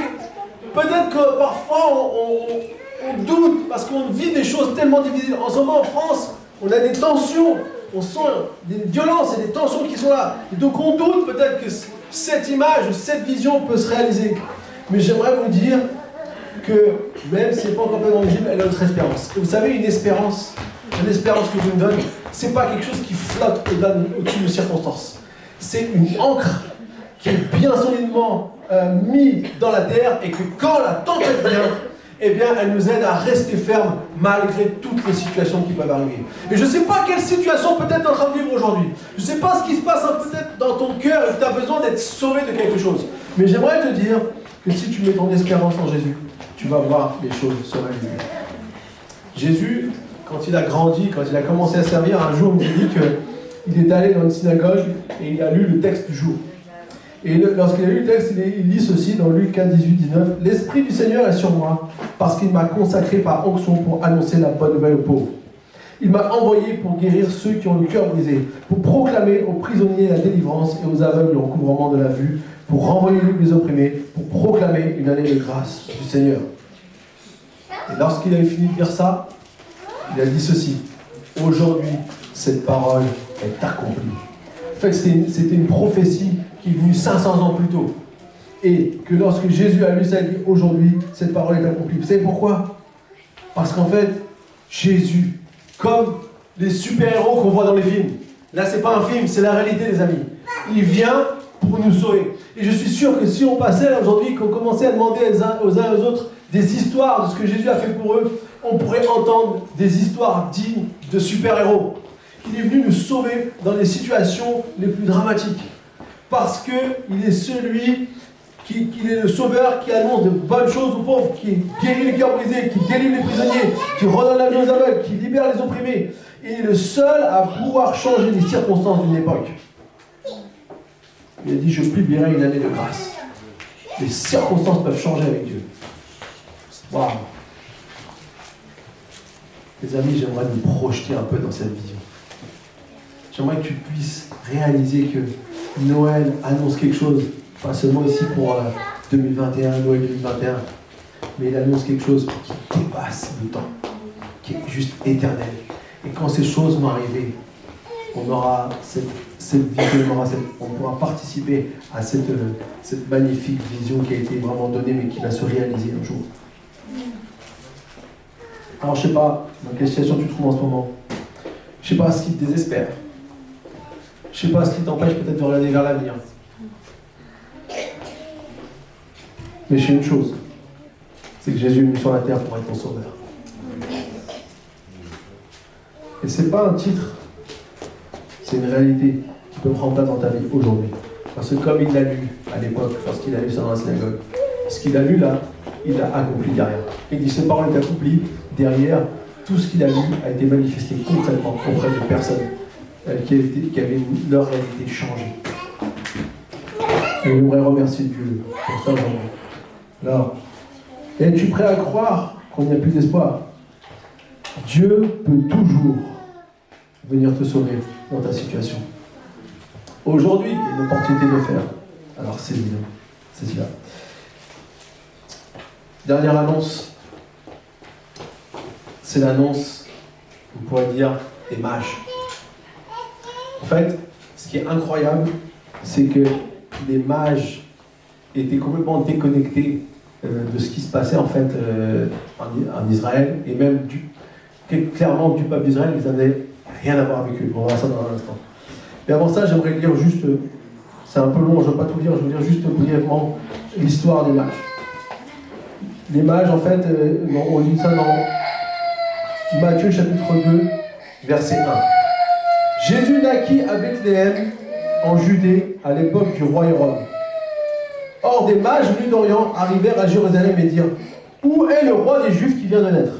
peut-être que parfois on doute parce qu'on vit des choses tellement difficiles. En ce moment, en France, on a des tensions, on sent des violences et des tensions qui sont là. Et donc on doute peut-être que cette image, cette vision peut se réaliser. Mais j'aimerais vous dire que même si ce n'est pas complètement visible, elle a notre espérance. Et vous savez, une espérance que Dieu nous donne, c'est pas quelque chose qui flotte au-dessus de circonstances. C'est une encre qui est bien solidement mise dans la terre et que quand la tempête vient, eh bien, elle nous aide à rester ferme malgré toutes les situations qui peuvent arriver. Et je ne sais pas quelle situation peut-être tu es en train de vivre aujourd'hui. Je ne sais pas ce qui se passe peut-être dans ton cœur et que tu as besoin d'être sauvé de quelque chose. Mais j'aimerais te dire que si tu mets ton espérance en Jésus, tu vas voir les choses se réaliser. Jésus, quand il a grandi, quand il a commencé à servir, un jour, il nous dit qu'il est allé dans une synagogue et il a lu le texte du jour. Et lorsqu'il a lu le texte, il lit ceci dans Luc 4, 18, 19. « L'Esprit du Seigneur est sur moi, parce qu'il m'a consacré par onction pour annoncer la bonne nouvelle aux pauvres. Il m'a envoyé pour guérir ceux qui ont le cœur brisé, pour proclamer aux prisonniers la délivrance et aux aveugles le recouvrement de la vue, pour renvoyer les opprimés, pour proclamer une année de grâce du Seigneur. » Et lorsqu'il avait fini de dire ça, il a dit ceci. « Aujourd'hui, cette parole est accomplie. » En fait, c'était une prophétie qui est venue 500 ans plus tôt. Et que lorsque Jésus a lu ça, il dit « Aujourd'hui, cette parole est accomplie. » Vous savez pourquoi? Parce qu'en fait, Jésus, comme les super-héros qu'on voit dans les films, là, c'est pas un film, c'est la réalité, les amis. Il vient pour nous sauver. Et je suis sûr que si on passait là aujourd'hui, qu'on commençait à demander aux uns et aux autres des histoires de ce que Jésus a fait pour eux, on pourrait entendre des histoires dignes de super-héros. Il est venu nous sauver dans les situations les plus dramatiques. Parce qu'il est celui qui est le sauveur qui annonce de bonnes choses aux pauvres, qui guérit les cœurs brisés, qui délivre les prisonniers, qui redonne la vie aux aveugles, qui libère les opprimés. Il est le seul à pouvoir changer les circonstances d'une époque. Il a dit, je publierai une année de grâce. Les circonstances peuvent changer avec Dieu. Waouh! Les amis, j'aimerais nous projeter un peu dans cette vision. J'aimerais que tu puisses réaliser que Noël annonce quelque chose, pas seulement ici pour 2021, Noël 2021, mais il annonce quelque chose qui dépasse le temps, qui est juste éternel. Et quand ces choses vont arriver, on aura cette vision, on pourra participer à cette magnifique vision qui a été vraiment donnée, mais qui va se réaliser un jour. Alors je ne sais pas dans quelle situation tu te trouves en ce moment. Je ne sais pas ce qui te désespère. Je ne sais pas ce qui t'empêche peut-être de regarder vers l'avenir. Mais j'ai une chose, c'est que Jésus est venu sur la terre pour être ton sauveur. Et ce n'est pas un titre, c'est une réalité qui peut prendre place dans ta vie aujourd'hui. Parce que comme il l'a lu à l'époque, lorsqu'il a lu ça dans la synagogue, ce qu'il a lu là, il l'a accompli derrière. Il dit, cette parole est accomplie derrière. Tout ce qu'il a lu a été manifesté concrètement auprès de personnes qui avaient leur réalité changée. Et j'aimerais remercier Dieu pour ça vraiment. Alors, es-tu prêt à croire qu'il n'y a plus d'espoir? Dieu peut toujours venir te sauver dans ta situation. Aujourd'hui, il y a une opportunité de le faire. Alors saisis-la. Saisis-la. Dernière annonce. C'est l'annonce, on pourrait dire, des mages. En fait, ce qui est incroyable, c'est que les mages étaient complètement déconnectés de ce qui se passait en fait en Israël, et même clairement du peuple d'Israël, ils n'avaient rien à voir avec eux. On va voir ça dans un instant. Mais avant ça, j'aimerais lire juste, c'est un peu long, je ne vais pas tout lire, je vais lire juste brièvement l'histoire des mages. Les mages, en fait, on lit ça dans Matthieu chapitre 2, verset 1. Jésus naquit à Bethléem, en Judée, à l'époque du roi Hérode. Or, des mages venus d'Orient arrivèrent à Jérusalem et dirent: où est le roi des Juifs qui vient de naître?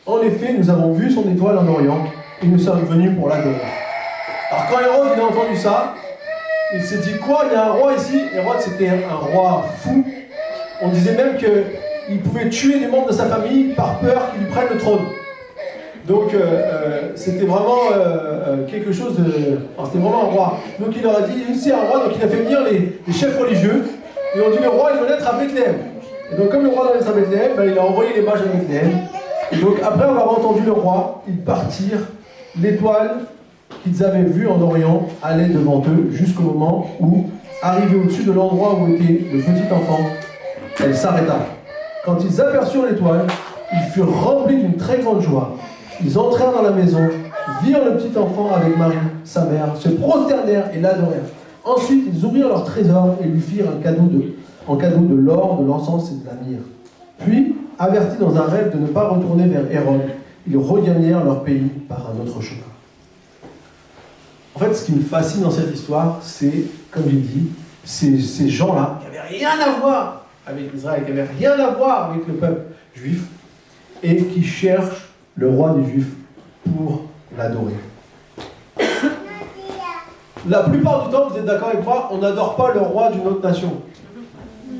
En effet, nous avons vu son étoile en Orient et nous sommes venus pour l'adorer. Alors, quand Hérode il a entendu ça, il s'est dit: quoi, il y a un roi ici? Hérode, c'était un roi fou. On disait même qu'il pouvait tuer des membres de sa famille par peur qu'ils lui prennent le trône. Donc, c'était vraiment quelque chose de... Alors, c'était vraiment un roi. Donc, il leur a dit, c'est un roi, donc il a fait venir les chefs religieux. Et on dit, le roi, il doit naître à Bethléem. Et donc, comme le roi doit naître à Bethléem, ben, il a envoyé les mages à Bethléem. Et donc, après avoir entendu le roi, ils partirent. L'étoile qu'ils avaient vue en Orient allait devant eux jusqu'au moment où, arrivée au-dessus de l'endroit où était le petit enfant, elle s'arrêta. Quand ils aperçurent l'étoile, ils furent remplis d'une très grande joie. Ils entrèrent dans la maison, virent le petit enfant avec Marie, sa mère, se prosternèrent et l'adorèrent. Ensuite, ils ouvrirent leur trésor et lui firent en cadeau de l'or, de l'encens et de la myrrhe. Puis, avertis dans un rêve de ne pas retourner vers Hérode, ils regagnèrent leur pays par un autre chemin. En fait, ce qui me fascine dans cette histoire, c'est, comme j'ai dit, ces gens-là qui n'avaient rien à voir avec Israël, qui n'avaient rien à voir avec le peuple juif, et qui cherchent le roi des Juifs pour l'adorer. La plupart du temps, vous êtes d'accord avec moi, on n'adore pas le roi d'une autre nation.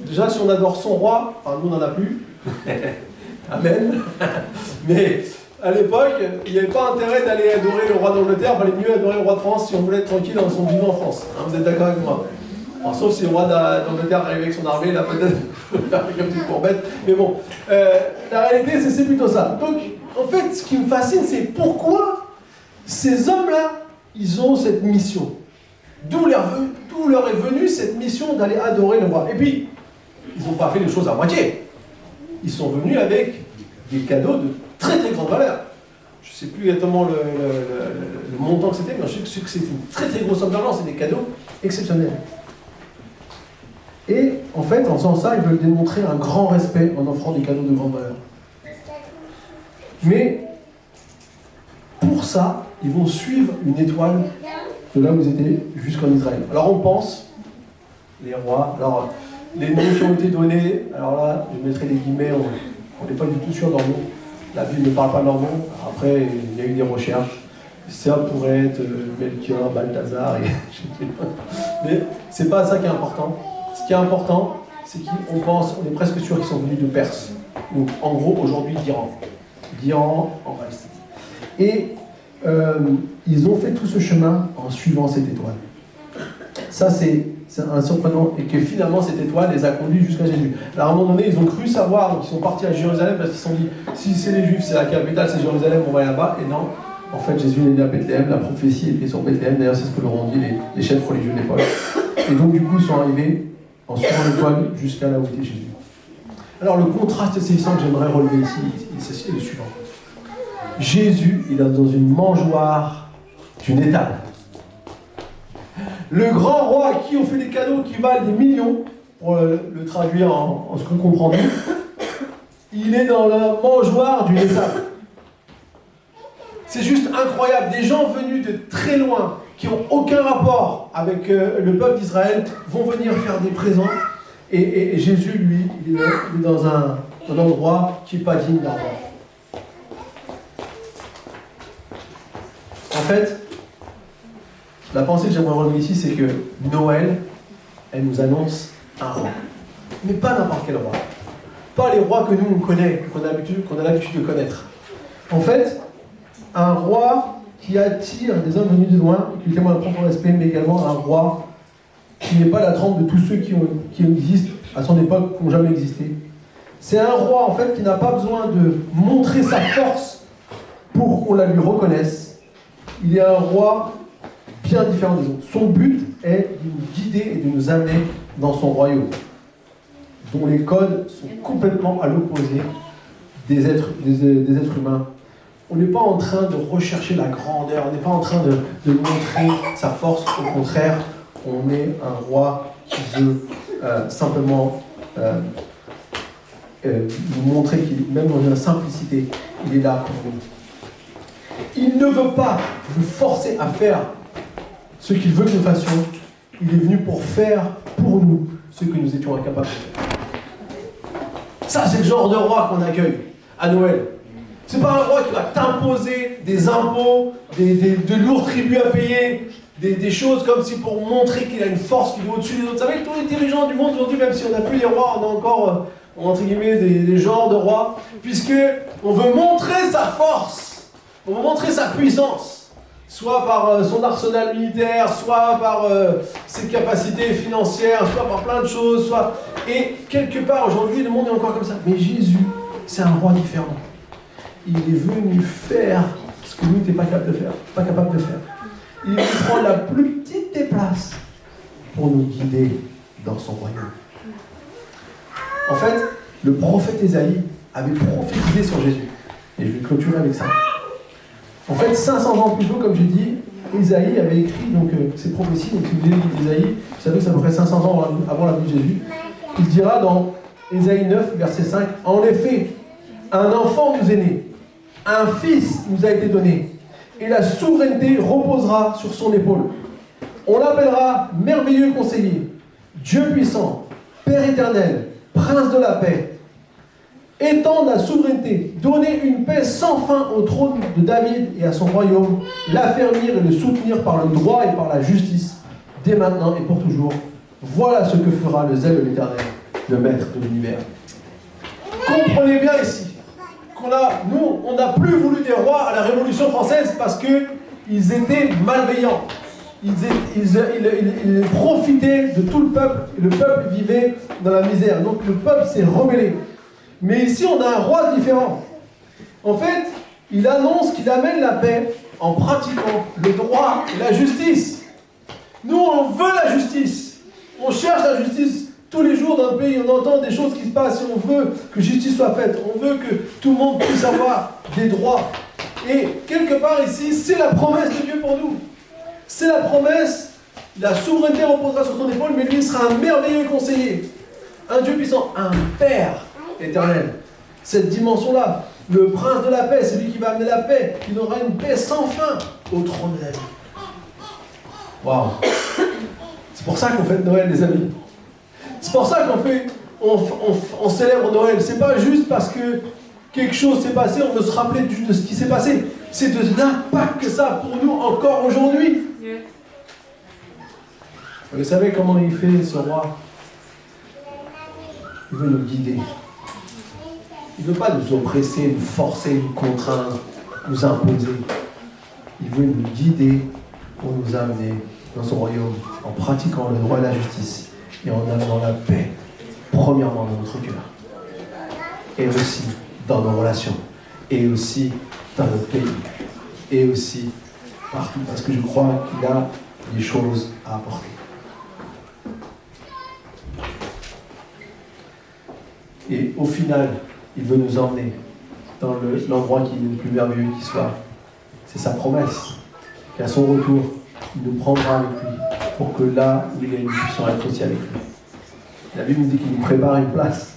Déjà, si on adore son roi, enfin nous on n'en a plus, amen, mais à l'époque, il n'y avait pas intérêt d'aller adorer le roi d'Angleterre, il fallait mieux adorer le roi de France si on voulait être tranquille dans son vivant en France. Hein, vous êtes d'accord avec moi? Alors, sauf si le roi d'Angleterre arrive avec son armée, là peut-être faire une petite courbette, mais bon, la réalité c'est plutôt ça. Donc, en fait, ce qui me fascine, c'est pourquoi ces hommes-là, ils ont cette mission. D'où leur est venue cette mission d'aller adorer le roi. Et puis, ils n'ont pas fait les choses à moitié. Ils sont venus avec des cadeaux de très très grande valeur. Je ne sais plus exactement le montant que c'était, mais je sais que c'est une très très grosse somme d'argent, c'est des cadeaux exceptionnels. Et en fait, en faisant ça, ils veulent démontrer un grand respect en offrant des cadeaux de grande valeur. Mais pour ça, ils vont suivre une étoile de là où ils étaient jusqu'en Israël. Alors on pense, les rois, alors les noms qui ont été donnés, alors là, je mettrai des guillemets, on n'est pas du tout sûr dans le nom. La Bible ne parle pas de leur nom. Après, il y a eu des recherches. Ça pourrait être Melchior, Balthazar, mais c'est pas ça qui est important. Ce qui est important, c'est qu'on pense, on est presque sûr qu'ils sont venus de Perse. Donc en gros, aujourd'hui, d'Iran en Palestine. Et ils ont fait tout ce chemin en suivant cette étoile. Ça, c'est un surprenant, et que finalement, cette étoile les a conduits jusqu'à Jésus. Alors, à un moment donné, ils ont cru savoir, donc ils sont partis à Jérusalem parce qu'ils se sont dit, si c'est les Juifs, c'est la capitale, c'est Jérusalem, on va aller là-bas. Et non, en fait, Jésus est né à Bethléem, la prophétie était sur Bethléem, d'ailleurs, c'est ce que leur ont dit les chefs religieux de l'époque. Et donc, du coup, ils sont arrivés en suivant l'étoile jusqu'à là où était Jésus. Alors, le contraste saisissant que j'aimerais relever ici, c'est le suivant. Jésus, il est dans une mangeoire d'une étable. Le grand roi à qui on fait des cadeaux qui valent des millions, pour le traduire en ce qu'on comprend nous, il est dans la mangeoire d'une étable. C'est juste incroyable. Des gens venus de très loin, qui n'ont aucun rapport avec le peuple d'Israël, vont venir faire des présents. Et Jésus, lui, il est dans un endroit qui n'est pas digne d'un roi. En fait, la pensée que j'aimerais relever ici, c'est que Noël, elle nous annonce un roi. Mais pas n'importe quel roi. Pas les rois que nous on connaît, qu'on a l'habitude de connaître. En fait, un roi qui attire des hommes venus de loin, qui témoigne de propre respect, mais également un roi qui n'est pas la trempe de tous ceux qui existent à son époque, qui n'ont jamais existé. C'est un roi en fait qui n'a pas besoin de montrer sa force pour qu'on la lui reconnaisse. Il est un roi bien différent des autres. Son but est de nous guider et de nous amener dans son royaume, dont les codes sont complètement à l'opposé des êtres humains. On n'est pas en train de rechercher la grandeur, on n'est pas en train de montrer sa force, au contraire, on est un roi qui veut simplement nous montrer qu'il, même dans la simplicité, il est là pour nous. Il ne veut pas nous forcer à faire ce qu'il veut que nous fassions, il est venu pour faire pour nous ce que nous étions incapables de faire. Ça, c'est le genre de roi qu'on accueille à Noël. C'est pas un roi qui va t'imposer des impôts, de lourds tributs à payer, des choses comme si pour montrer qu'il a une force qui est au-dessus des autres. Vous savez, tous les dirigeants du monde aujourd'hui, même si on n'a plus les rois, on a encore, entre guillemets, des genres de rois, puisque on veut montrer sa force, on veut montrer sa puissance, soit par son arsenal militaire, soit par ses capacités financières, soit par plein de choses, Et quelque part, aujourd'hui, le monde est encore comme ça. Mais Jésus, c'est un roi différent. Il est venu faire ce que nous n'étions pas capables de faire. Il est venu prendre la plus petite des places pour nous guider dans son royaume. En fait, le prophète Ésaïe avait prophétisé sur Jésus. Et je vais clôturer avec ça. En fait, 500 ans plus tôt, comme j'ai dit, Ésaïe avait écrit ses prophéties. Donc, si vous lisez le livre d'Ésaïe, vous savez que c'est à peu près 500 ans avant la vie de Jésus. Il dira dans Ésaïe 9, verset 5, « En effet, un enfant nous est né, un fils nous a été donné, et la souveraineté reposera sur son épaule. On l'appellera merveilleux conseiller, Dieu puissant, Père éternel, prince de la paix. Étendre la souveraineté, donner une paix sans fin au trône de David et à son royaume, l'affermir et le soutenir par le droit et par la justice, dès maintenant et pour toujours. Voilà ce que fera le zèle de l'Éternel, le maître de l'univers. » Comprenez bien ici nous, on n'a plus voulu des rois à la Révolution française parce qu'ils étaient malveillants. Ils profitaient de tout le peuple, et le peuple vivait dans la misère. Donc le peuple s'est rebellé. Mais ici, on a un roi différent. En fait, il annonce qu'il amène la paix en pratiquant le droit et la justice. Nous, on veut la justice. On cherche la justice. Tous les jours dans le pays, on entend des choses qui se passent et on veut que justice soit faite. On veut que tout le monde puisse avoir des droits. Et quelque part ici, c'est la promesse de Dieu pour nous. C'est la promesse, la souveraineté reposera sur son épaule, mais lui sera un merveilleux conseiller. Un Dieu puissant, un Père éternel. Cette dimension-là, le prince de la paix, c'est lui qui va amener la paix. Il aura une paix sans fin au trône de la vie. Waouh! C'est pour ça qu'on fête Noël, les amis. C'est pour ça on célèbre Noël. C'est pas juste parce que quelque chose s'est passé, on veut se rappeler de ce qui s'est passé. C'est de l'impact que ça a pour nous encore aujourd'hui. Vous savez comment il fait, ce roi? Il veut nous guider. Il ne veut pas nous oppresser, nous forcer, nous contraindre, nous imposer. Il veut nous guider pour nous amener dans son royaume en pratiquant le droit et la justice. Et en amenant la paix, premièrement dans notre cœur, et aussi dans nos relations, et aussi dans notre pays, et aussi partout, parce que je crois qu'il a des choses à apporter. Et au final, il veut nous emmener dans l'endroit qui est le plus merveilleux qui soit. C'est sa promesse, qu'à son retour, il nous prendra avec lui, pour que là où il est, nous puissions être aussi avec lui. La Bible nous dit qu'il nous prépare une place.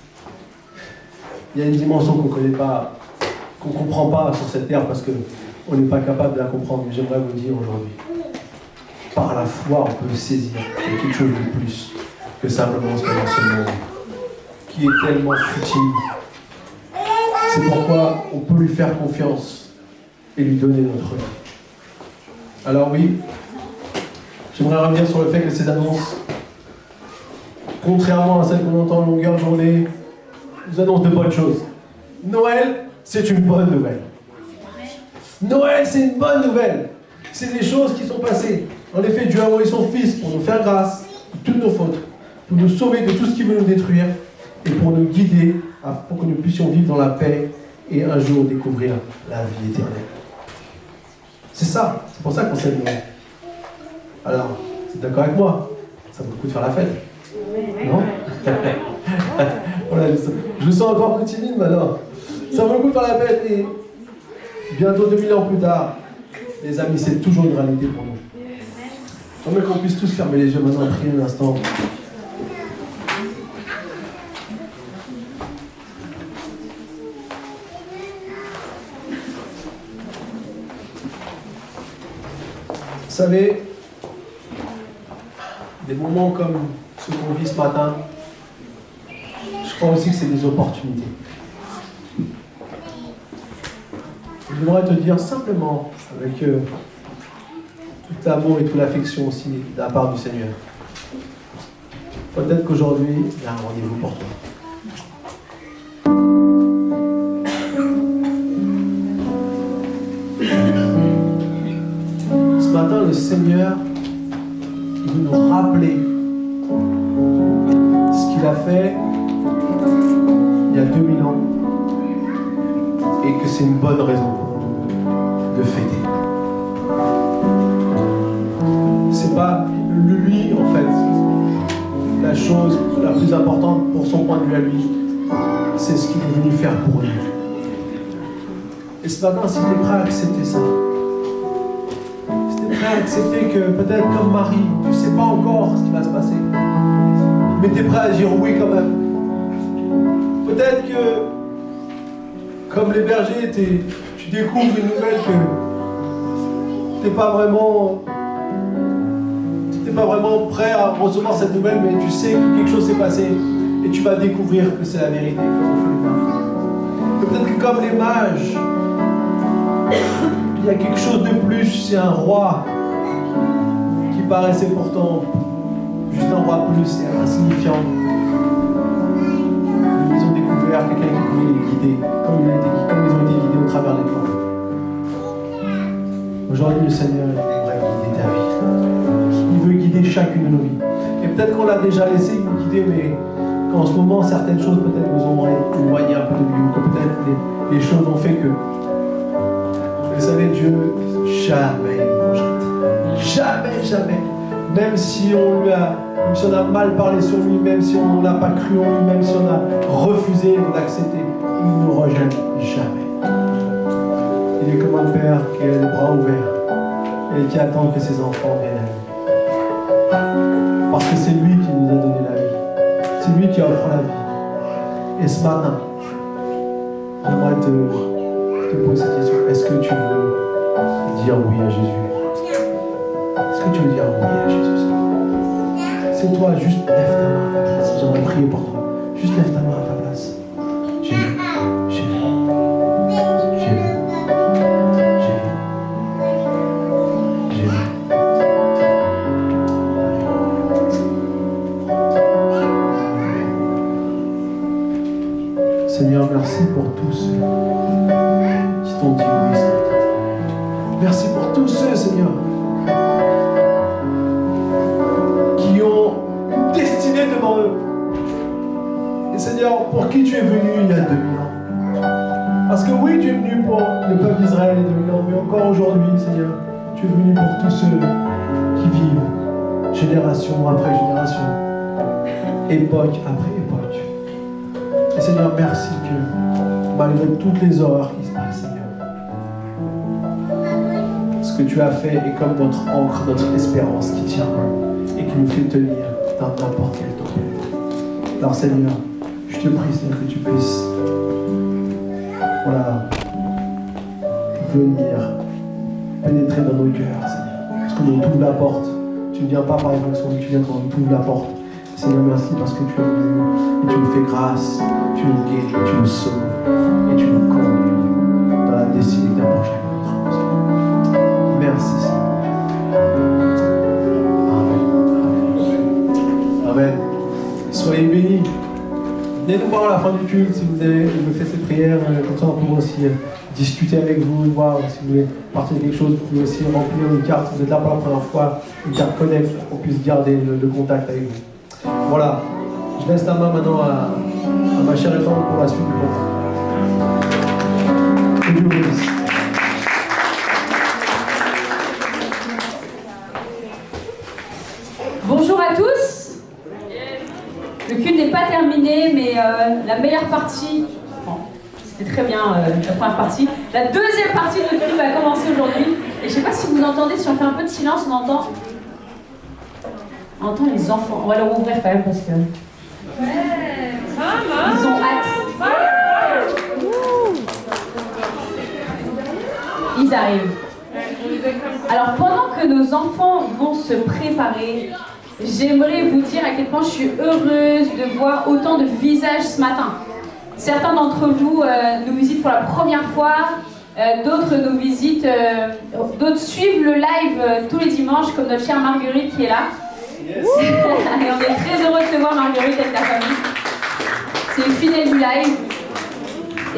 Il y a une dimension qu'on ne connaît pas, qu'on ne comprend pas sur cette terre parce qu'on n'est pas capable de la comprendre. Mais j'aimerais vous dire aujourd'hui, par la foi, on peut saisir qu'il y a quelque chose de plus que simplement ce qu'il y a dans ce monde, qui est tellement futile, C'est pourquoi on peut lui faire confiance et lui donner notre vie. Alors oui, j'aimerais revenir sur le fait que ces annonces, contrairement à celles qu'on entend en longueur de journée, nous annoncent de bonnes choses. Noël, c'est une bonne nouvelle. Noël, c'est une bonne nouvelle. C'est des choses qui sont passées. En effet, Dieu a envoyé son Fils pour nous faire grâce de toutes nos fautes, pour nous sauver de tout ce qui veut nous détruire et pour nous guider, pour que nous puissions vivre dans la paix et un jour découvrir la vie éternelle. C'est ça, c'est pour ça qu'on célèbre Noël. Alors, vous êtes d'accord avec moi? Ça vaut le coup de faire la fête. Non? Voilà, je me sens encore plus timide maintenant. Ça vaut le coup de faire la fête et bientôt 2000 ans plus tard, les amis, c'est toujours une réalité pour nous. J'aimerais qu'on puisse tous fermer les yeux maintenant, prier un instant. Vous savez, des moments comme ce qu'on vit ce matin, je crois aussi que c'est des opportunités. J'aimerais te dire simplement, avec tout l'amour et toute l'affection aussi de la part du Seigneur, peut-être qu'aujourd'hui, il y a un rendez-vous pour toi. Ce matin, le Seigneur, il veut nous rappeler ce qu'il a fait il y a 2000 ans et que c'est une bonne raison de fêter. C'est pas lui, en fait, la chose la plus importante pour son point de vue à lui, c'est ce qu'il est venu faire pour nous. Et ce matin, si tu es prêt à accepter ça, si tu es prêt à accepter que peut-être comme Marie, tu ne sais pas encore ce qui va se passer, mais tu es prêt à dire oui quand même. Peut-être que, comme les bergers, tu découvres une nouvelle que tu n'es pas vraiment prêt à recevoir cette nouvelle, mais tu sais que quelque chose s'est passé et tu vas découvrir que c'est la vérité, comme on fait le pain. Peut-être que comme les mages, il y a quelque chose de plus, c'est un roi qui paraissait pourtant juste un roi plus et insignifiant. Ils ont découvert quelqu'un qui pouvait les guider, comme ils ont été guidés au travers des temps. Aujourd'hui, le Seigneur aimerait guider ta vie. Il veut guider chacune de nos vies. Et peut-être qu'on l'a déjà laissé nous guider, mais qu'en ce moment, certaines choses peut-être nous ont éloigné un peu de lui, ou que peut-être les choses ont fait que... Vous savez, Dieu, jamais il nous rejette. Jamais, jamais. Même si on a mal parlé sur lui, même si on n'a pas cru en lui, même si on a refusé de l'accepter, il ne nous rejette jamais. Il est comme un père qui a les bras ouverts et qui attend que ses enfants viennent à lui. Parce que c'est lui qui nous a donné la vie. C'est lui qui offre la vie. Et ce matin, j'aimerais te poser cette question. Est-ce que tu veux dire oui à Jésus? Est-ce que tu veux dire oui à Jésus? C'est toi, juste lève ta main à ta place. J'aimerais prier pour toi. Juste lève ta main à ta place. Jésus, Jésus, Jésus, Jésus, Jésus. Seigneur, merci pour tous ceux qui t'ont dit oui ce matin. Merci pour tous ceux, Seigneur, qui ont une destinée devant eux. Et Seigneur, pour qui tu es venu il y a 2000 ans. Parce que oui, tu es venu pour le peuple d'Israël il y a 2000 ans, mais encore aujourd'hui, Seigneur, tu es venu pour tous ceux qui vivent génération après génération, époque après époque. Et Seigneur, merci que malgré toutes les horreurs qui se passent, Seigneur, ce que tu as fait est comme notre encre, notre espérance qui tient et qui nous fait tenir dans n'importe quelle tempête. Alors Seigneur, je te prie, Seigneur, que tu puisses venir pénétrer dans nos cœurs, Seigneur. Parce qu'on nous ouvre la porte. Tu ne viens pas par émotion, mais tu viens quand on t'ouvre la porte. Seigneur, merci parce que tu es venu et tu nous fais grâce, tu nous guéris, tu nous sauves et tu nous venez nous voir à la fin du culte si vous avez fait cette prière, comme ça on pourra aussi discuter avec vous, voir si vous voulez partager quelque chose, vous pouvez aussi remplir une carte, si vous êtes là pour la première fois, une carte connect pour qu'on puisse garder le contact avec vous. Voilà, je laisse la main maintenant à ma chère et tendre pour la suite du programme. Que Dieu vous bénisse. Bonjour à tous. Le culte n'est pas terminé, mais la meilleure partie, bon, c'était très bien la première partie. La deuxième partie de notre culte va commencer aujourd'hui. Et je ne sais pas si vous entendez, si on fait un peu de silence, on entend les enfants. On va leur ouvrir quand même parce que ils ont hâte. Ils arrivent. Alors pendant que nos enfants vont se préparer, j'aimerais vous dire à quel point je suis heureuse de voir autant de visages ce matin. Certains d'entre vous nous visitent pour la première fois, d'autres nous visitent, d'autres suivent le live tous les dimanches, comme notre chère Marguerite qui est là. Yes. Et on est très heureux de te voir, Marguerite, avec ta famille. C'est une fidèle du live.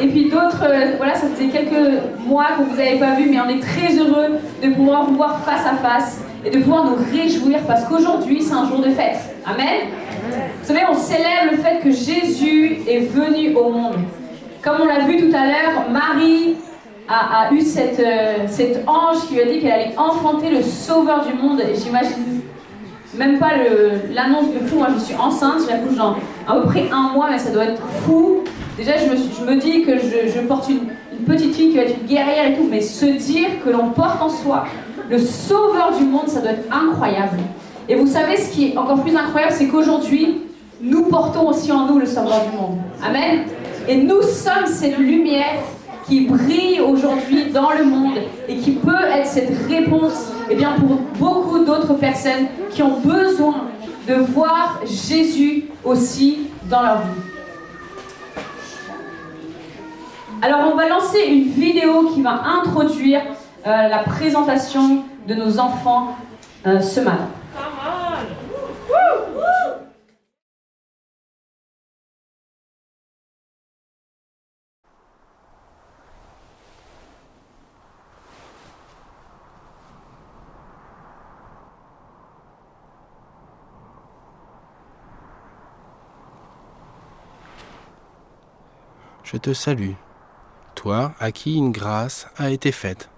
Et puis d'autres, voilà, ça faisait quelques mois que vous n'avez pas vu, mais on est très heureux de pouvoir vous voir face à face et de pouvoir nous réjouir parce qu'aujourd'hui, c'est un jour de fête. Amen. Vous savez, on célèbre le fait que Jésus est venu au monde. Comme on l'a vu tout à l'heure, Marie a eu cet ange qui lui a dit qu'elle allait enfanter le sauveur du monde. Et j'imagine même pas l'annonce de fou. Moi, je suis enceinte, j'accouche dans à peu près 1 mois, mais ça doit être fou. Déjà, je me dis que je porte une petite fille qui va être une guerrière et tout, mais se dire que l'on porte en soi le sauveur du monde, ça doit être incroyable. Et vous savez, ce qui est encore plus incroyable, c'est qu'aujourd'hui, nous portons aussi en nous le sauveur du monde. Amen. Et nous sommes cette lumière qui brille aujourd'hui dans le monde et qui peut être cette réponse pour beaucoup d'autres personnes qui ont besoin de voir Jésus aussi dans leur vie. Alors on va lancer une vidéo qui va introduire la présentation de nos enfants ce matin. Je te salue, toi à qui une grâce a été faite.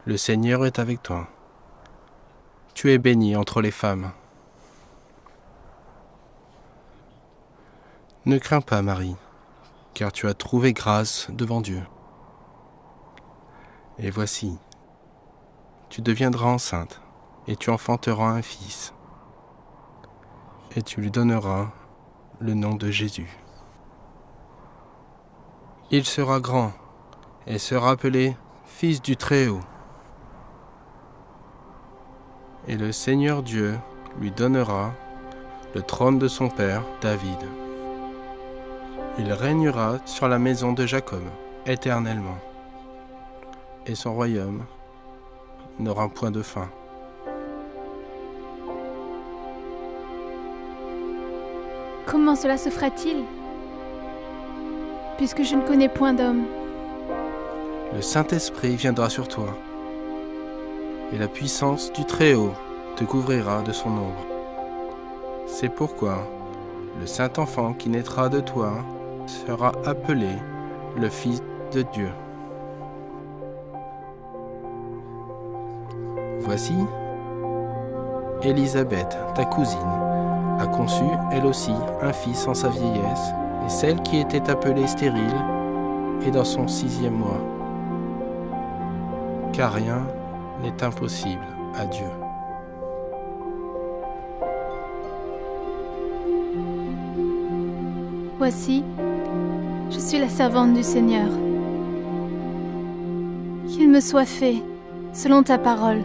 Le Seigneur est avec toi. Tu es bénie entre les femmes. Ne crains pas, Marie, car tu as trouvé grâce devant Dieu. Et voici, tu deviendras enceinte, et tu enfanteras un fils, et tu lui donneras le nom de Jésus. Il sera grand et sera appelé Fils du Très-Haut. Et le Seigneur Dieu lui donnera le trône de son père David. Il régnera sur la maison de Jacob éternellement, et son royaume n'aura point de fin. Comment cela se fera-t-il ? Puisque je ne connais point d'homme. Le Saint-Esprit viendra sur toi, et la puissance du Très-Haut te couvrira de son ombre. C'est pourquoi le Saint-Enfant qui naîtra de toi sera appelé le Fils de Dieu. Voici, Élisabeth, ta cousine, a conçu elle aussi un fils en sa vieillesse, et celle qui était appelée stérile est dans son 6e mois. Car rien n'est impossible à Dieu. Voici, je suis la servante du Seigneur. Qu'il me soit fait selon ta parole.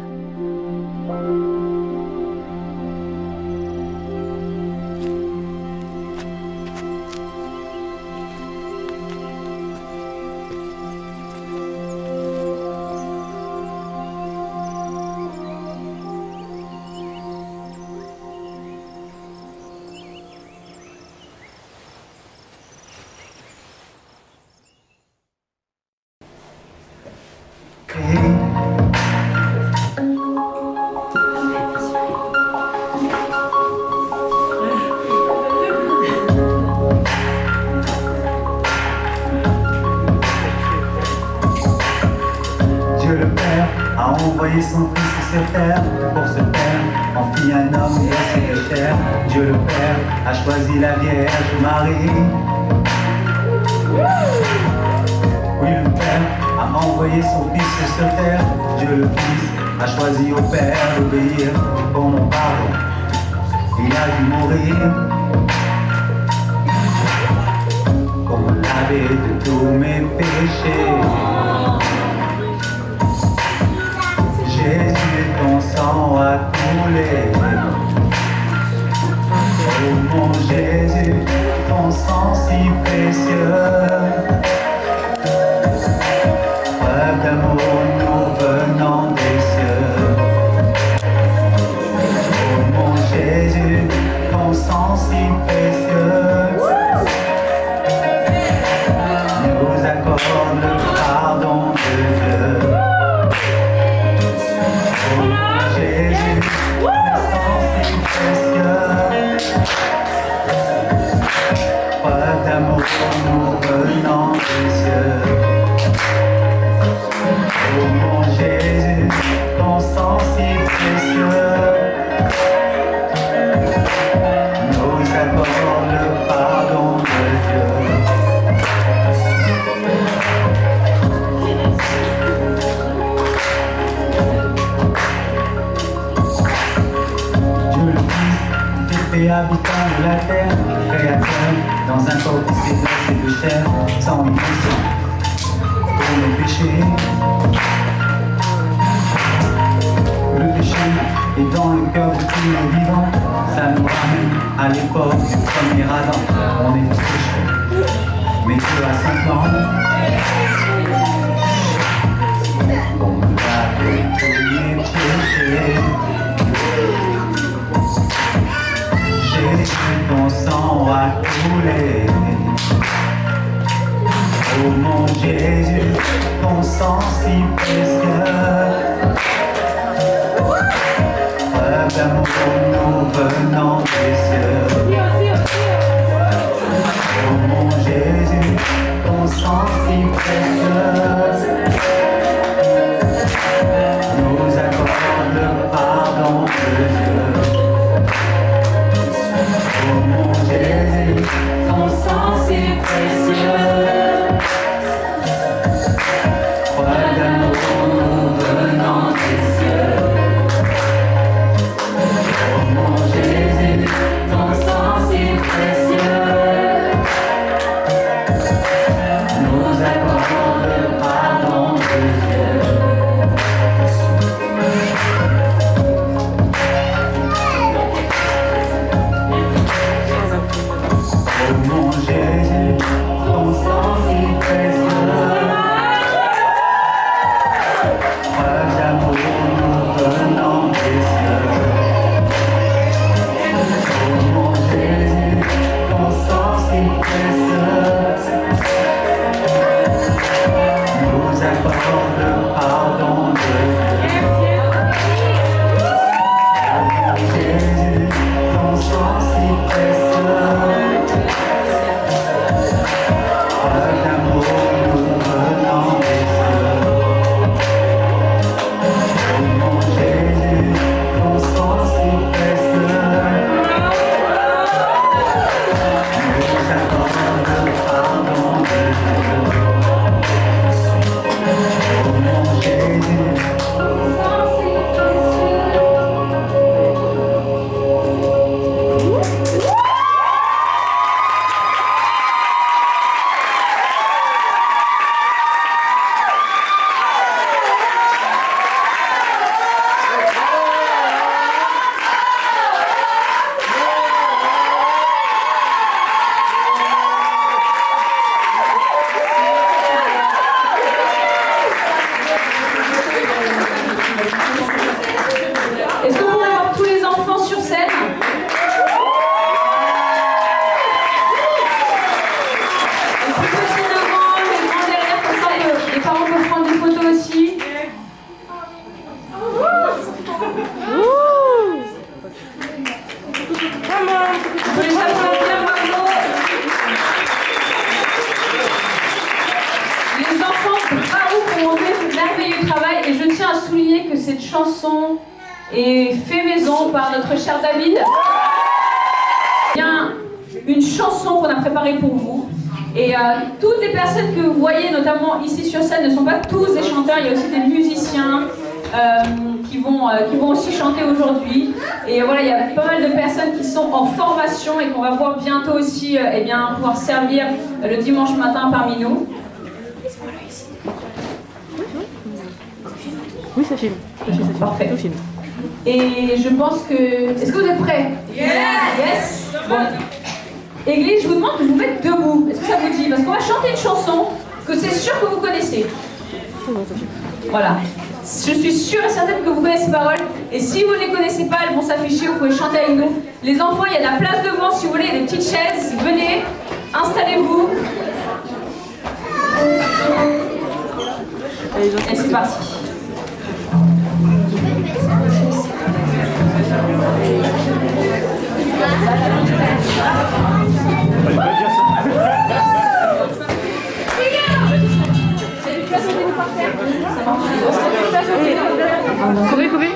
Dieu le Père a envoyé son Fils sur terre pour se faire en fille un homme et ses chair. Dieu le Père a choisi la Vierge Marie. Oui, le Père a envoyé son Fils sur terre. Dieu le Fils a choisi au Père d'obéir pour mon pardon. Il a dû mourir pour me laver de tous mes péchés. Jésus, ton sang a coulé. Oh mon Jésus, ton sang si précieux. Preuve d'amour nous venant des cieux. Oh mon Jésus, ton sang si précieux nous accorde le pardon de Dieu. Jésus, ton sang si précieux, preuve d'amour nous venant des cieux. Oh mon Jésus, ton sang si précieux nous accorde le pardon de Dieu. Dieu le Fils, fait habitant de la terre, créateur, dans un corps qui s'est blessé de chair, sans innocent, pour nos péchés. Le péché est dans le cœur de tous les vivants, ça nous ramène à l'époque du premier Adam. On est tous pécheurs, mais Dieu a 5 ans. Pour me laver tous mes péchés. Jésus, ton sang a coulé. Oh mon Jésus, ton sang si précieux. Preuve d'amour nous venant des cieux. Oh mon Jésus, ton sang si précieux nous accorde le pardon de Dieu. Oh mon Jésus, ton sang si précieux, preuve d'amour nous venant des cieux. Oh mon Jésus, ton sang Les enfants, bravo pour mon merveilleux travail. Et je tiens à souligner que cette chanson est faite maison par notre cher David. Il y a une chanson qu'on a préparée pour vous. Et toutes les personnes que vous voyez, notamment ici sur scène, ne sont pas tous des chanteurs. Il y a aussi des musiciens qui vont aussi chanter aujourd'hui. Et voilà, il y a pas mal de personnes qui sont en formation et qu'on va voir bientôt aussi pouvoir servir le dimanche matin parmi nous. Oui, ça filme. Parfait. Et je pense que... Est-ce que vous êtes prêts? Yes. Bon. Église, je vous demande de vous mettre debout. Est-ce que ça vous dit? Parce qu'on va chanter une chanson que c'est sûr que vous connaissez. Voilà. Je suis sûre et certaine que vous connaissez ces paroles. Et si vous ne les connaissez pas, elles vont s'afficher, vous pouvez chanter avec nous. Les enfants, il y a de la place devant si vous voulez, il y a des petites chaises. Venez, installez-vous. Et c'est parti. Courez, courez.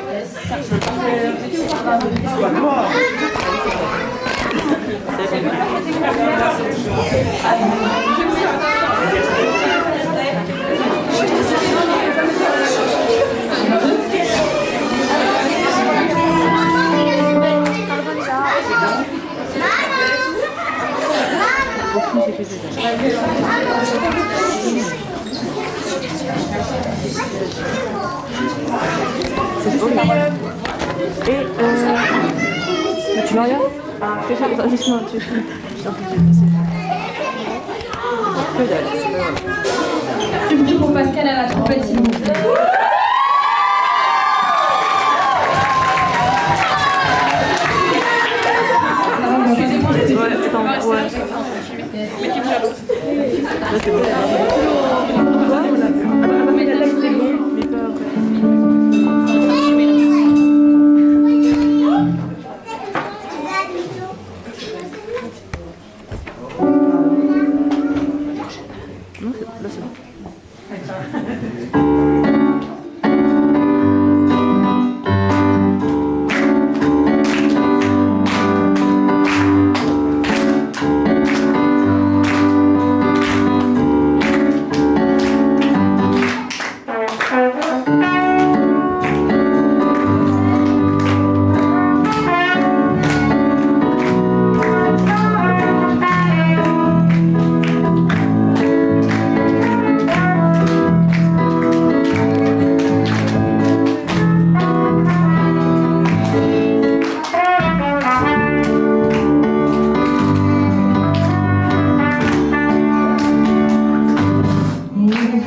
Et tu l'as rien? Justement, tu Je prie pour Pascal à la trompette, s'il vous plaît.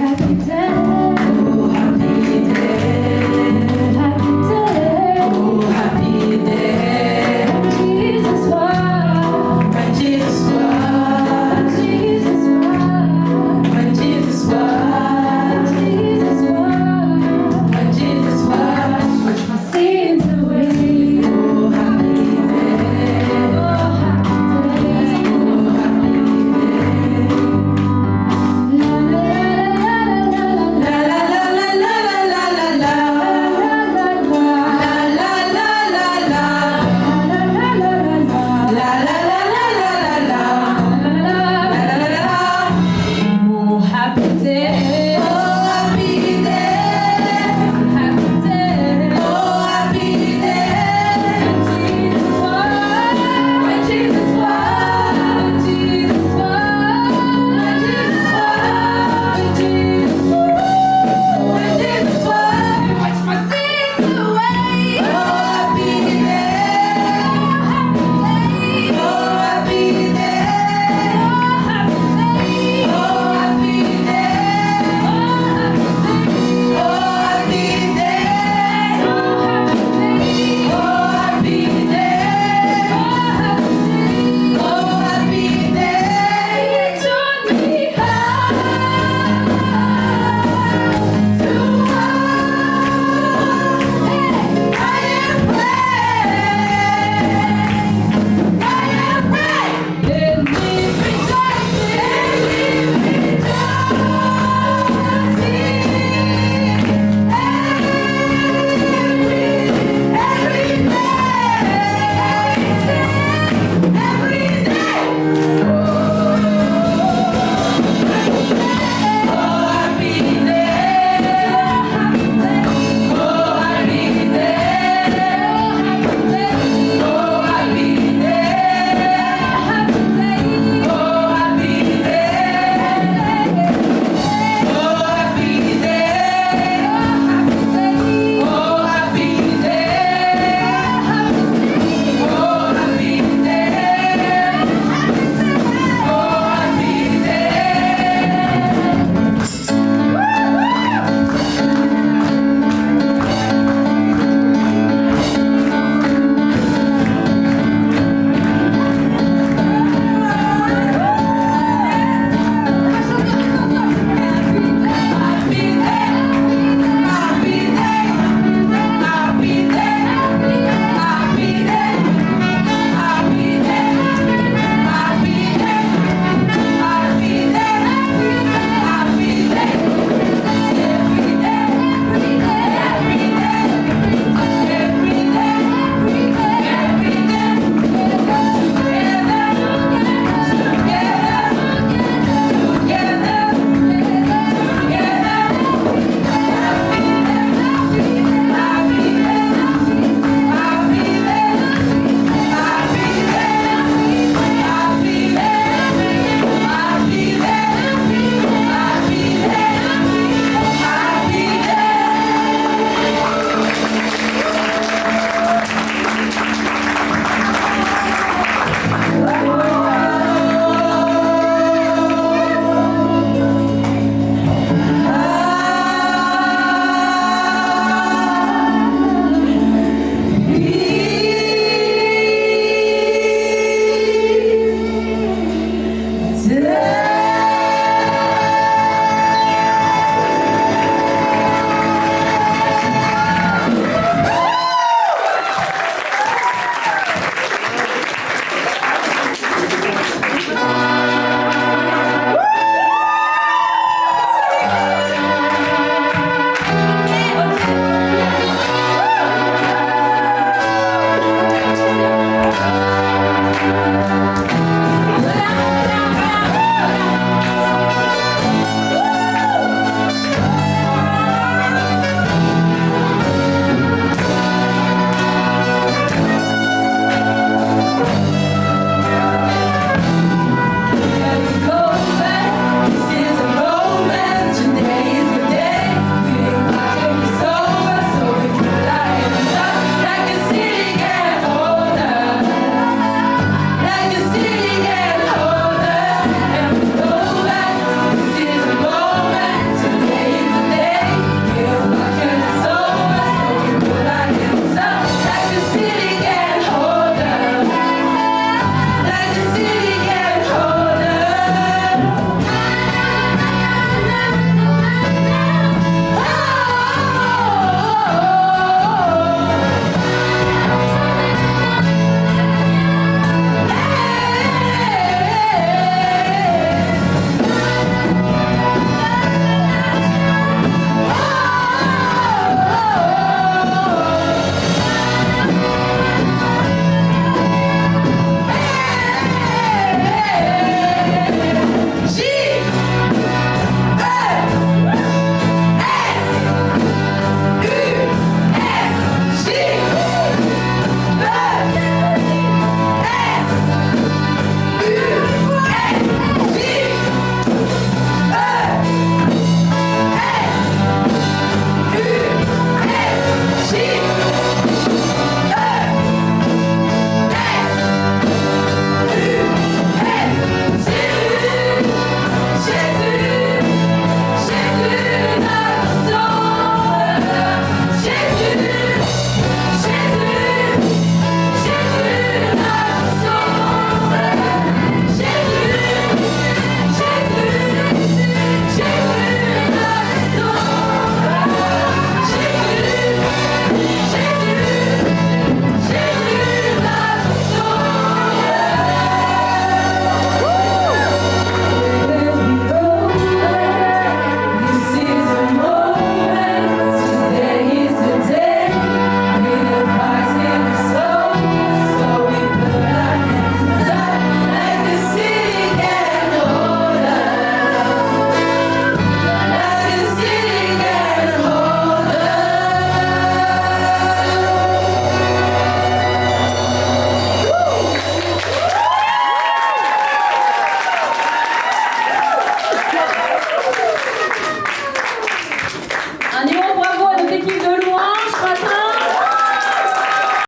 Happy